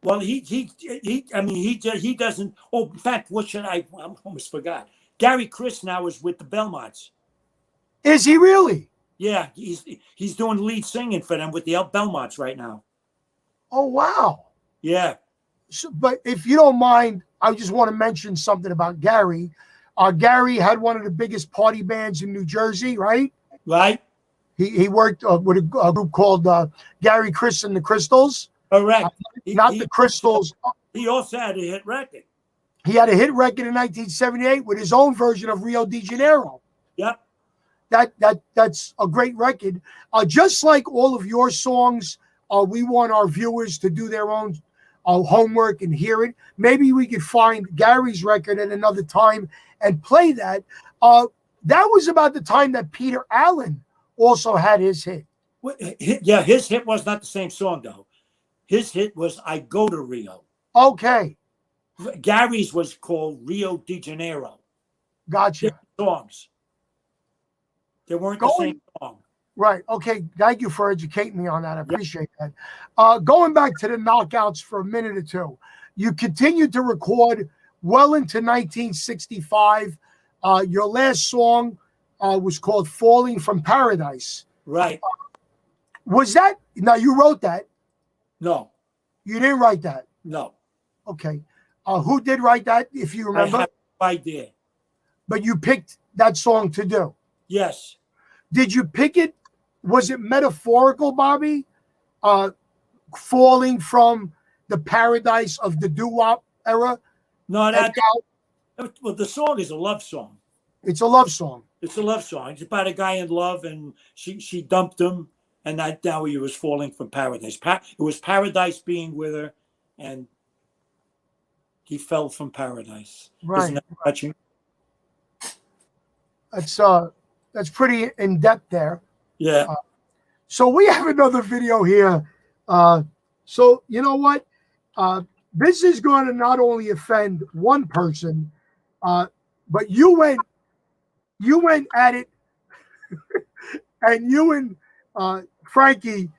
Speaker 5: Well, I mean, he doesn't. Oh, in fact, what should I almost forgot. Gary Chris now is with the Belmonts.
Speaker 1: Is he really?
Speaker 5: Yeah, he's doing lead singing for them with the Belmonts right now.
Speaker 1: Oh, wow.
Speaker 5: Yeah.
Speaker 1: So, but if you don't mind, I just want to mention something about Gary. Gary had one of the biggest party bands in New Jersey, right?
Speaker 5: Right.
Speaker 1: He worked with a group called Gary Chris and the Crystals.
Speaker 5: Correct.
Speaker 1: Not the Crystals.
Speaker 5: He also had a hit record.
Speaker 1: He had a hit record in 1978 with his own version of Rio de Janeiro.
Speaker 5: Yep.
Speaker 1: That's a great record. Just like all of your songs, we want our viewers to do their own homework and hear it. Maybe we could find Gary's record at another time and play that. That was about the time that Peter Allen also had his hit.
Speaker 5: Yeah, his hit was not the same song, though. His hit was I Go to Rio.
Speaker 1: Okay.
Speaker 5: Gary's was called Rio de Janeiro.
Speaker 1: Gotcha.
Speaker 5: Different songs. They weren't the same song.
Speaker 1: Right. Okay. Thank you for educating me on that. I appreciate that. Going back to the knockouts for a minute or two, you continued to record well into 1965. Your last song was called Falling from Paradise.
Speaker 5: Right.
Speaker 1: Was that, now you wrote that?
Speaker 5: No.
Speaker 1: You didn't write that?
Speaker 5: No.
Speaker 1: Okay. Who did write that, if you remember?
Speaker 5: I have no idea.
Speaker 1: But you picked that song to do?
Speaker 5: Yes.
Speaker 1: Did you pick it? Was it metaphorical, Bobby? Falling from the paradise of the doo-wop era?
Speaker 5: No, well, the song is a love song.
Speaker 1: It's a love song.
Speaker 5: It's a love song. It's about a guy in love, and she dumped him, and now he was falling from paradise. It was paradise being with her, and he fell from paradise.
Speaker 1: Right.
Speaker 5: Isn't that touching?
Speaker 1: That's pretty in depth there.
Speaker 5: Yeah.
Speaker 1: So we have another video here. So you know what? This is going to not only offend one person, but you went at it, and you and Frankie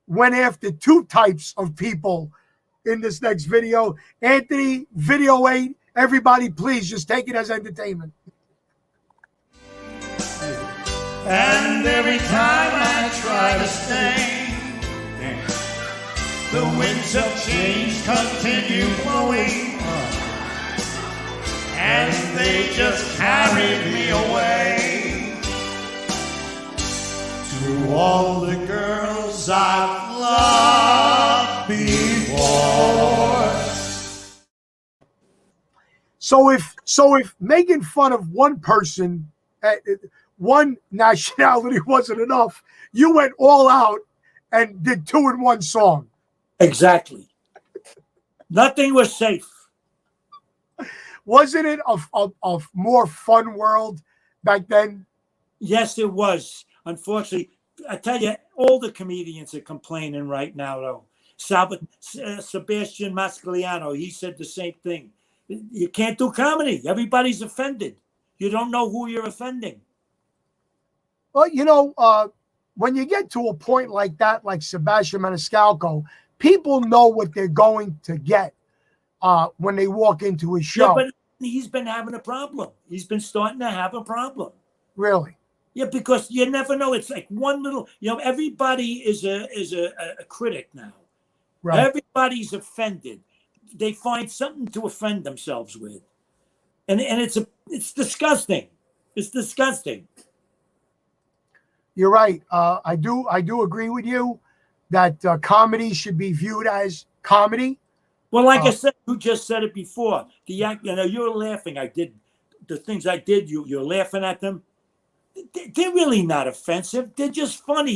Speaker 1: went after two types of people in this next video. Anthony, video 8. Everybody, please just take it as entertainment.
Speaker 7: And every time I try to stay, the winds of change continue blowing, and they just carried me away to all the girls I've loved before.
Speaker 1: So if making fun of one person, one nationality wasn't enough, you went all out and did 2 in 1 song.
Speaker 5: Exactly. Nothing was safe.
Speaker 1: Wasn't it a more fun world back then?
Speaker 5: Yes, it was. Unfortunately, I tell you, all the comedians are complaining right now, though. Sebastian Mascaliano, he said the same thing. You can't do comedy. Everybody's offended. You don't know who you're offending.
Speaker 1: Well, you know, when you get to a point like that, like Sebastian Maniscalco, people know what they're going to get when they walk into his show.
Speaker 5: Yeah, but he's been having a problem. He's been starting to have a problem.
Speaker 1: Really?
Speaker 5: Yeah, because you never know. It's like one little, everybody is a critic now.
Speaker 1: Right.
Speaker 5: Everybody's offended. They find something to offend themselves with. And it's disgusting. It's disgusting.
Speaker 1: You're right. I do agree with you that comedy should be viewed as comedy.
Speaker 5: Well, like I said, you just said it before. You're laughing. I did the things I did. You're laughing at them. They're really not offensive. They're just funny.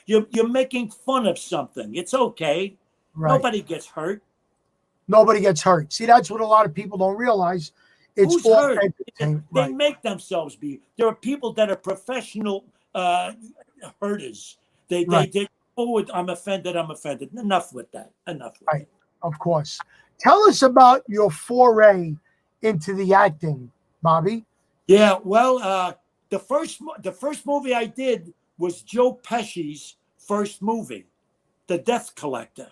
Speaker 5: You're making fun of something. It's okay.
Speaker 1: Right.
Speaker 5: Nobody gets hurt.
Speaker 1: Nobody gets hurt. See, that's what a lot of people don't realize. It's
Speaker 5: Who's
Speaker 1: all
Speaker 5: hurt?
Speaker 1: entertainment.
Speaker 5: They
Speaker 1: Right.
Speaker 5: make themselves be. There are people that are professional hurters. They oh, I'm offended. Enough with that. Enough with
Speaker 1: Right. Of course. Tell us about your foray into the acting, Bobby?
Speaker 5: Yeah, well, the first movie I did was Joe Pesci's first movie, The Death Collector.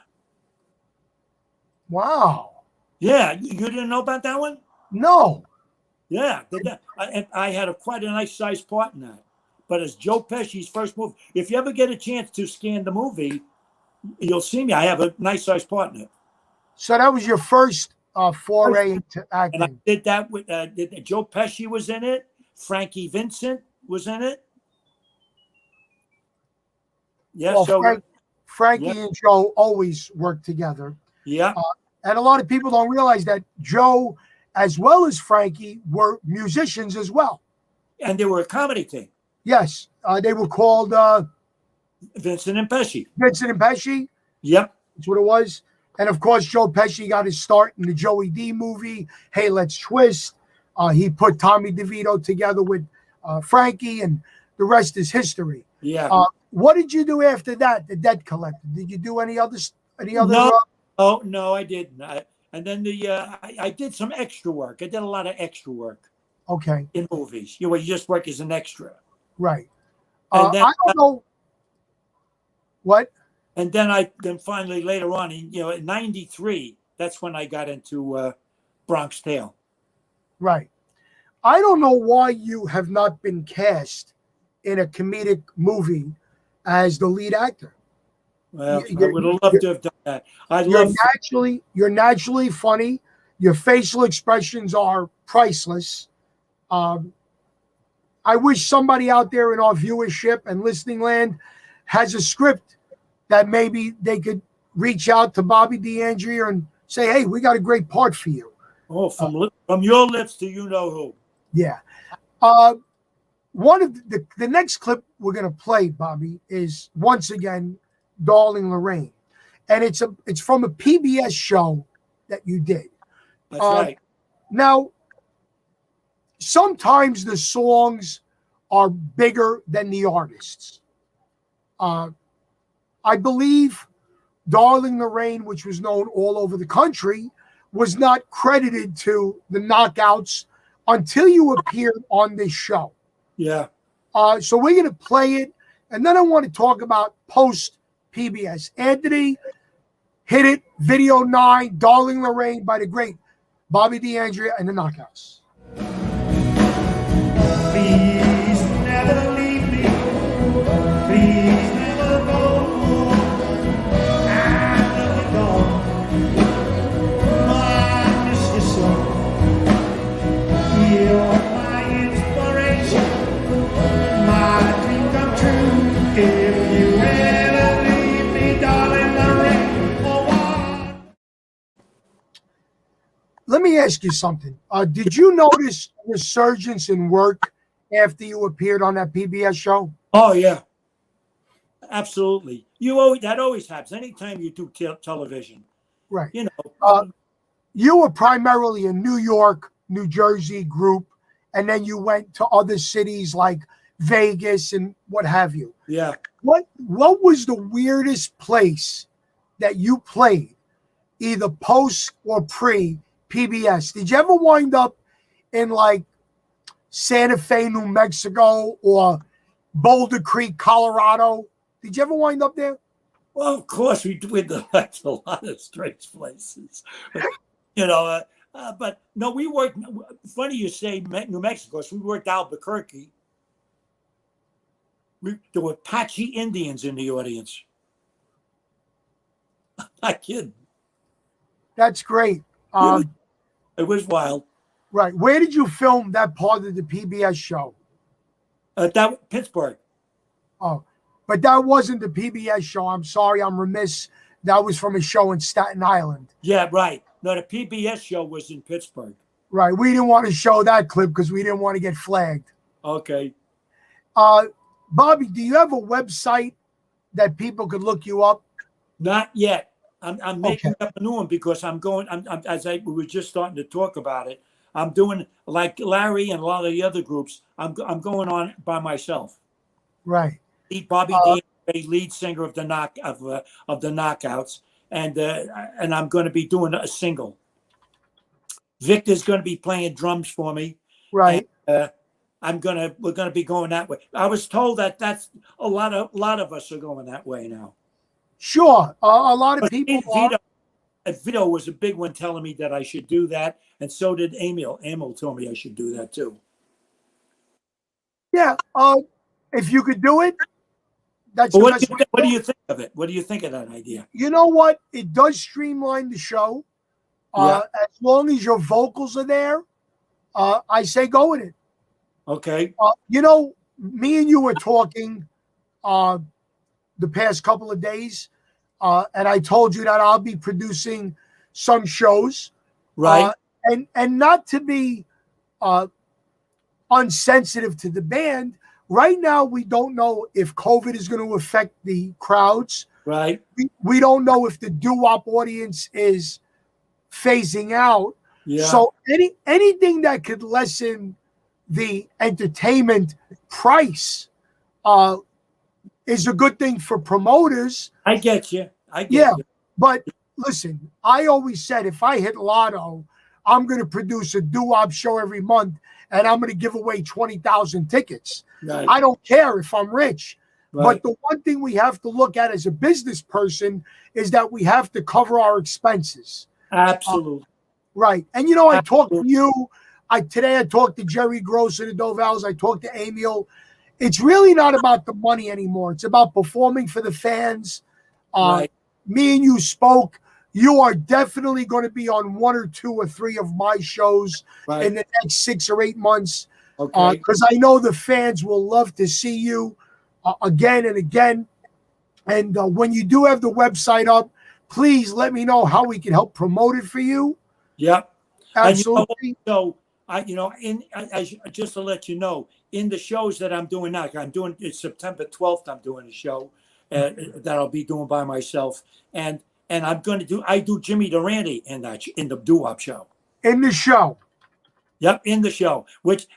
Speaker 1: Wow.
Speaker 5: Yeah, you didn't know about that one?
Speaker 1: No.
Speaker 5: Yeah, I had quite a nice sized part in that. But it's Joe Pesci's first movie. If you ever get a chance to scan the movie, you'll see me. I have a nice sized part in it.
Speaker 1: So that was your first foray into
Speaker 5: And I
Speaker 1: acting.
Speaker 5: did that with Joe Pesci was in it. Frankie Vincent was in it. Yeah,
Speaker 1: Well,
Speaker 5: so
Speaker 1: Frankie
Speaker 5: yeah.
Speaker 1: and Joe always work together.
Speaker 5: Yeah.
Speaker 1: And a lot of people don't realize that Joe, as well as Frankie, were musicians as well.
Speaker 5: And they were a comedy team.
Speaker 1: Yes. They were called
Speaker 5: Vincent and Pesci.
Speaker 1: Vincent and Pesci.
Speaker 5: Yep.
Speaker 1: That's what it was. And of course, Joe Pesci got his start in the Joey D movie, Hey, Let's Twist. He put Tommy DeVito together with Frankie, and the rest is history.
Speaker 5: Yeah.
Speaker 1: What did you do after that, The Debt Collector? Did you do any other?
Speaker 5: No. Oh, no, I didn't. And then I did some extra work. I did a lot of extra work.
Speaker 1: Okay.
Speaker 5: In movies. You just work as an extra.
Speaker 1: Right.
Speaker 5: And then,
Speaker 1: I don't know. What?
Speaker 5: And then finally later on, in '93, that's when I got into Bronx Tale.
Speaker 1: Right. I don't know why you have not been cast in a comedic movie as the lead actor.
Speaker 5: Well, I would have loved to have done that.
Speaker 1: You're naturally funny. Your facial expressions are priceless. I wish somebody out there in our viewership and listening land has a script that maybe they could reach out to Bobby D'Andrea and say, "Hey, we got a great part for you."
Speaker 5: Oh, from your lips to you know who.
Speaker 1: Yeah. One of the next clip we're gonna play, Bobby, is once again Darling Lorraine, and it's from a PBS show that you did.
Speaker 5: That's right.
Speaker 1: Now, sometimes the songs are bigger than the artists. I believe Darling Lorraine, which was known all over the country, was not credited to the Knockouts until you appeared on this show.
Speaker 5: Yeah.
Speaker 1: So we're going to play it, and then I want to talk about post-PBS. Anthony, hit it, Video 9, Darling Lorraine by the great Bobby D'Andrea and the Knockouts.
Speaker 7: Please never leave me. Please never go. I love you gone. I miss you so. You're my inspiration, my dream come true. If you ever leave me, darling Lorraine, oh, why?
Speaker 1: Let me ask you something. Did you notice a resurgence in work after you appeared on that PBS show?
Speaker 5: Oh, yeah. Absolutely. That always happens. Anytime you do television.
Speaker 1: Right.
Speaker 5: You
Speaker 1: were primarily a New York, New Jersey group, and then you went to other cities like Vegas and what have you.
Speaker 5: Yeah.
Speaker 1: What was the weirdest place that you played, either post or pre PBS? Did you ever wind up in like Santa Fe, New Mexico, or Boulder Creek, Colorado? Did you ever wind up there?
Speaker 5: Well, of course, we went to a lot of strange places. But no, we worked. Funny you say New Mexico. So we worked Albuquerque. There were Apache Indians in the audience. I'm not kidding.
Speaker 1: That's great.
Speaker 5: It was wild.
Speaker 1: Right. Where did you film that part of the PBS show?
Speaker 5: Pittsburgh.
Speaker 1: Oh, but that wasn't the PBS show. I'm sorry, I'm remiss. That was from a show in Staten Island.
Speaker 5: Yeah, right. No, the PBS show was in Pittsburgh.
Speaker 1: Right. We didn't want to show that clip because we didn't want to get flagged.
Speaker 5: Okay.
Speaker 1: Bobby, do you have a website that people could look you up?
Speaker 5: Not yet. I'm making up a new one because I'm we were just starting to talk about it. I'm doing like Larry and a lot of the other groups. I'm going on by myself.
Speaker 1: Right.
Speaker 5: Bobby D'Andrea, lead singer of the Knockouts, and I'm going to be doing a single. Victor's going to be playing drums for me.
Speaker 1: Right.
Speaker 5: And, we're gonna be going that way. I was told that's a lot of us are going that way now.
Speaker 1: Sure. A lot of people are.
Speaker 5: Vito was a big one telling me that I should do that, and so did Emil. Emil told me I should do that too.
Speaker 1: Yeah. If you could do it, that's
Speaker 5: But
Speaker 1: the
Speaker 5: what
Speaker 1: best way.
Speaker 5: do you think of it? What do you think of that idea?
Speaker 1: You know what? It does streamline the show.
Speaker 5: Yeah.
Speaker 1: As long as your vocals are there, I say go with it.
Speaker 5: Okay.
Speaker 1: You know, me and you were talking the past couple of days, and I told you that I'll be producing some shows.
Speaker 5: Right.
Speaker 1: And not to be unsensitive to the band, right now we don't know if COVID is going to affect the crowds.
Speaker 5: Right.
Speaker 1: We don't know if the doo-wop audience is phasing out.
Speaker 5: Yeah.
Speaker 1: So anything that could lessen the entertainment price is a good thing for promoters.
Speaker 5: I get you. You.
Speaker 1: But listen, I always said if I hit lotto, I'm going to produce a doo-wop show every month, and I'm going to give away 20,000 tickets.
Speaker 5: Right.
Speaker 1: I don't care if I'm rich.
Speaker 5: Right.
Speaker 1: But the one thing we have to look at as a business person is that we have to cover our expenses.
Speaker 5: Absolutely.
Speaker 1: Right. And, you know, I talked to you. Today I talked to Jerry Gross and the Dovals. I talked to Emil. It's really not about the money anymore. It's about performing for the fans.
Speaker 5: Right.
Speaker 1: Me and you spoke. You are definitely going to be on 1 or 2 or 3 of my shows in the next 6 or 8 months.
Speaker 5: Okay.
Speaker 1: Because I know the fans will love to see you again and again. And when you do have the website up, please let me know how we can help promote it for you.
Speaker 5: Yep.
Speaker 1: Absolutely.
Speaker 5: So just to let you know, in the shows that I'm doing now, I'm doing it's September 12th. I'm doing a show that I'll be doing by myself, and I'm going to I do Jimmy Durante in the doo-wop show.
Speaker 1: In the show.
Speaker 5: Yep, in the show.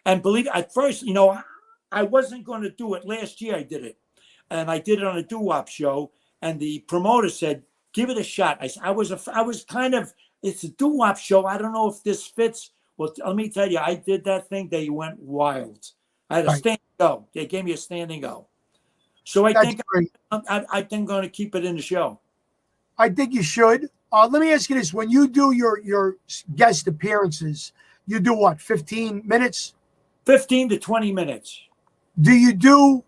Speaker 5: And believe at first, I wasn't going to do it. Last year I did it, and I did it on a doo-wop show, and the promoter said, "Give it a shot." I was kind of, it's a doo-wop show. I don't know if this fits. Well, let me tell you, I did that thing. They went wild. I had a standing go. They gave me a standing go. So I think I'm going to keep it in the show.
Speaker 1: I think you should. Let me ask you this: when you do your guest appearances, you do what? 15 minutes?
Speaker 5: 15 to 20 minutes.
Speaker 1: Do you do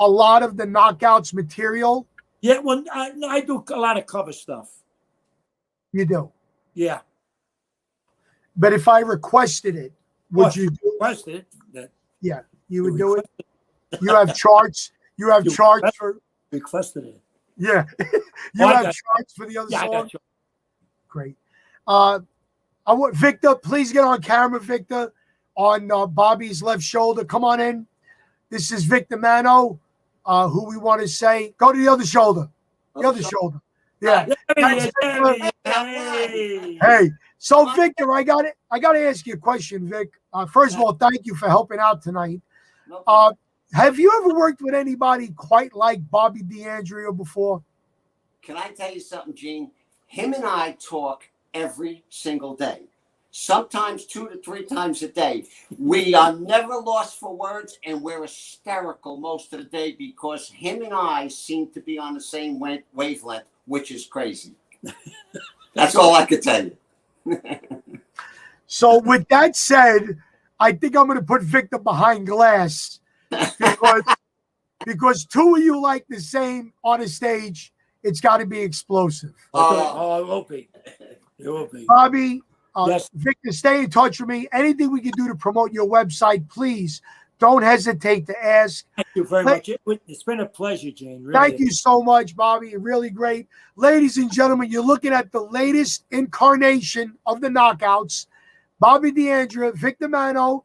Speaker 1: a lot of the Knockouts material?
Speaker 5: Yeah, well, I do a lot of cover stuff.
Speaker 1: You do?
Speaker 5: Yeah.
Speaker 1: But if I requested it, would you do it?
Speaker 5: Requested it?
Speaker 1: Yeah, you would do it. You have charts. You have charts for
Speaker 5: requested it.
Speaker 1: Yeah, you have charts for the other song.
Speaker 5: I got you.
Speaker 1: Great. I want Victor. Please get on camera, Victor, on Bobby's left shoulder. Come on in. This is Victor Mano, who we want to say. Go to the other shoulder. The other shoulder. Yeah. Hey. So Victor, I got to ask you a question, Vic. First of all, thank you for helping out tonight. Have you ever worked with anybody quite like Bobby D'Andrea before?
Speaker 8: Can I tell you something, Gene? Him and I talk every single day, sometimes 2 to 3 times a day. We are never lost for words, and we're hysterical most of the day because him and I seem to be on the same wavelength, which is crazy. That's all I could tell you.
Speaker 1: So with that said, I think I'm going to put Victor behind glass because 2 of you like the same on a stage. It's got to be explosive.
Speaker 5: It will be. It will be.
Speaker 1: Bobby,
Speaker 5: yes.
Speaker 1: Victor, stay in touch with me. Anything we can do to promote your website, please don't hesitate to ask.
Speaker 5: Thank you very much. It's been a pleasure, Gene. Really.
Speaker 1: Thank you so much, Bobby. Really great. Ladies and gentlemen, you're looking at the latest incarnation of the Knockouts. Bobby D'Andrea, Victor Mano,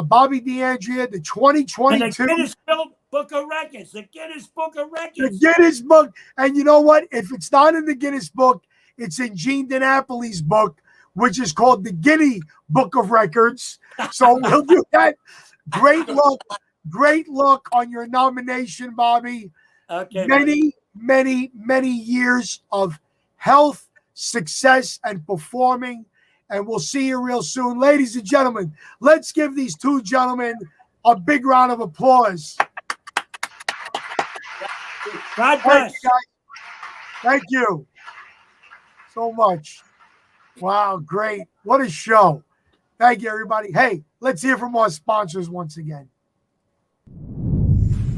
Speaker 1: Bobby D'Andrea, the 2022.
Speaker 5: And the Guinness Book of Records. The Guinness Book of Records.
Speaker 1: The Guinness Book. And you know what? If it's not in the Guinness Book, it's in Gene DiNapoli's book, which is called the Guinea Book of Records. So we'll do that. Great luck on your nomination, Bobby.
Speaker 5: Okay.
Speaker 1: Many years of health, success, and performing. and we'll see you real soon. Ladies and gentlemen, let's give these two gentlemen a big round of applause.
Speaker 5: God
Speaker 1: Thank
Speaker 5: bless.
Speaker 1: you, guys. Thank you so much. Wow, great. What a show. Thank you, everybody. Hey, let's hear from our sponsors once again.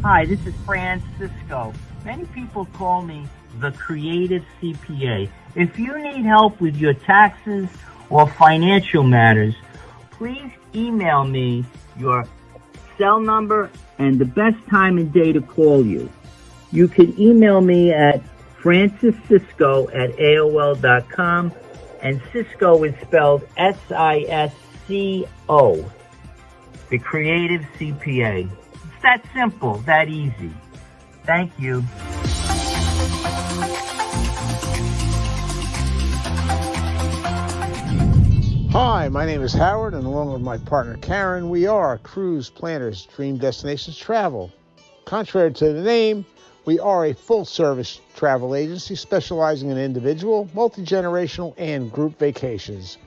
Speaker 3: Hi, this is Francisco. Many people call me the creative CPA. If you need help with your taxes or financial matters, please email me your cell number and the best time and day to call you. You can email me at franciscisco@aol.com, and Cisco is spelled SISCO. The Creative CPA. It's that simple, that easy. Thank you.
Speaker 4: Hi, my name is Howard, and along with my partner Karen, we are Cruise Planners Dream Destinations Travel. Contrary to the name, we are a full-service travel agency specializing in individual, multi-generational, and group vacations.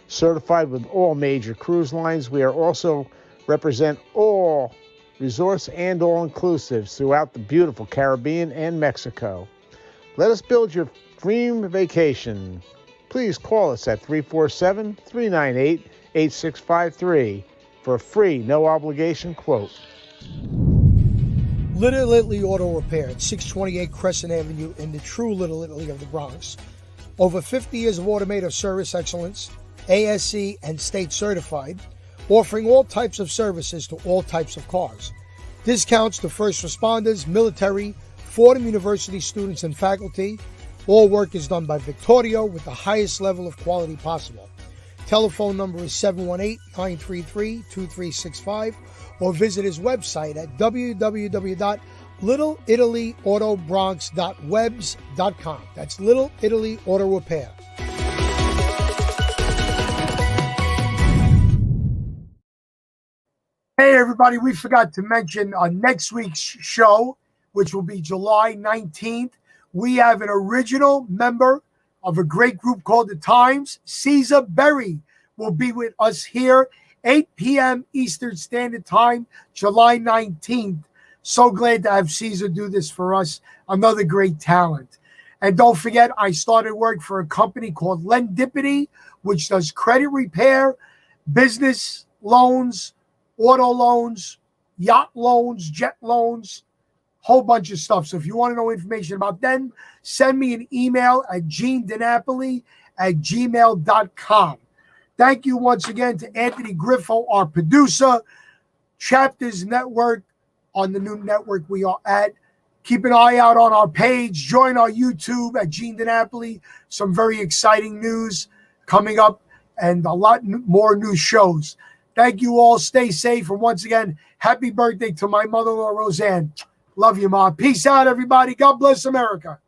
Speaker 4: Certified with all major cruise lines, we are also represent all resorts and all-inclusives throughout the beautiful Caribbean and Mexico. Let us build your dream vacation. Please call us at 347-398-8653 for a free, no-obligation quote.
Speaker 1: Little Italy Auto Repair at 628 Crescent Avenue in the true Little Italy of the Bronx. Over 50 years of automotive service excellence, ASE and state certified, offering all types of services to all types of cars. Discounts to first responders, military, Fordham University students and faculty. All work is done by Victorio with the highest level of quality possible. Telephone number is 718-933-2365 or visit his website at www.littleitalyAutobronx.webs.com. That's Little Italy Auto Repair. Hey, everybody, we forgot to mention on next week's show, which will be July 19th, we have an original member of a great group called The Times. Caesar Berry will be with us here, 8 p.m. Eastern Standard Time, July 19th. So glad to have Caesar do this for us. Another great talent. And don't forget, I started work for a company called Lendipity, which does credit repair, business loans, auto loans, yacht loans, jet loans, whole bunch of stuff. So if you want to know information about them, send me an email at Gene DiNapoli at gmail.com. Thank you once again to Anthony Griffo, our producer, Chapters Network on the new network we are at. Keep an eye out on our page. Join our YouTube at Gene DiNapoli. Some very exciting news coming up and a lot more new shows. Thank you all. Stay safe. And once again, happy birthday to my mother-in-law, Roseanne. Love you, Ma. Peace out, everybody. God bless America.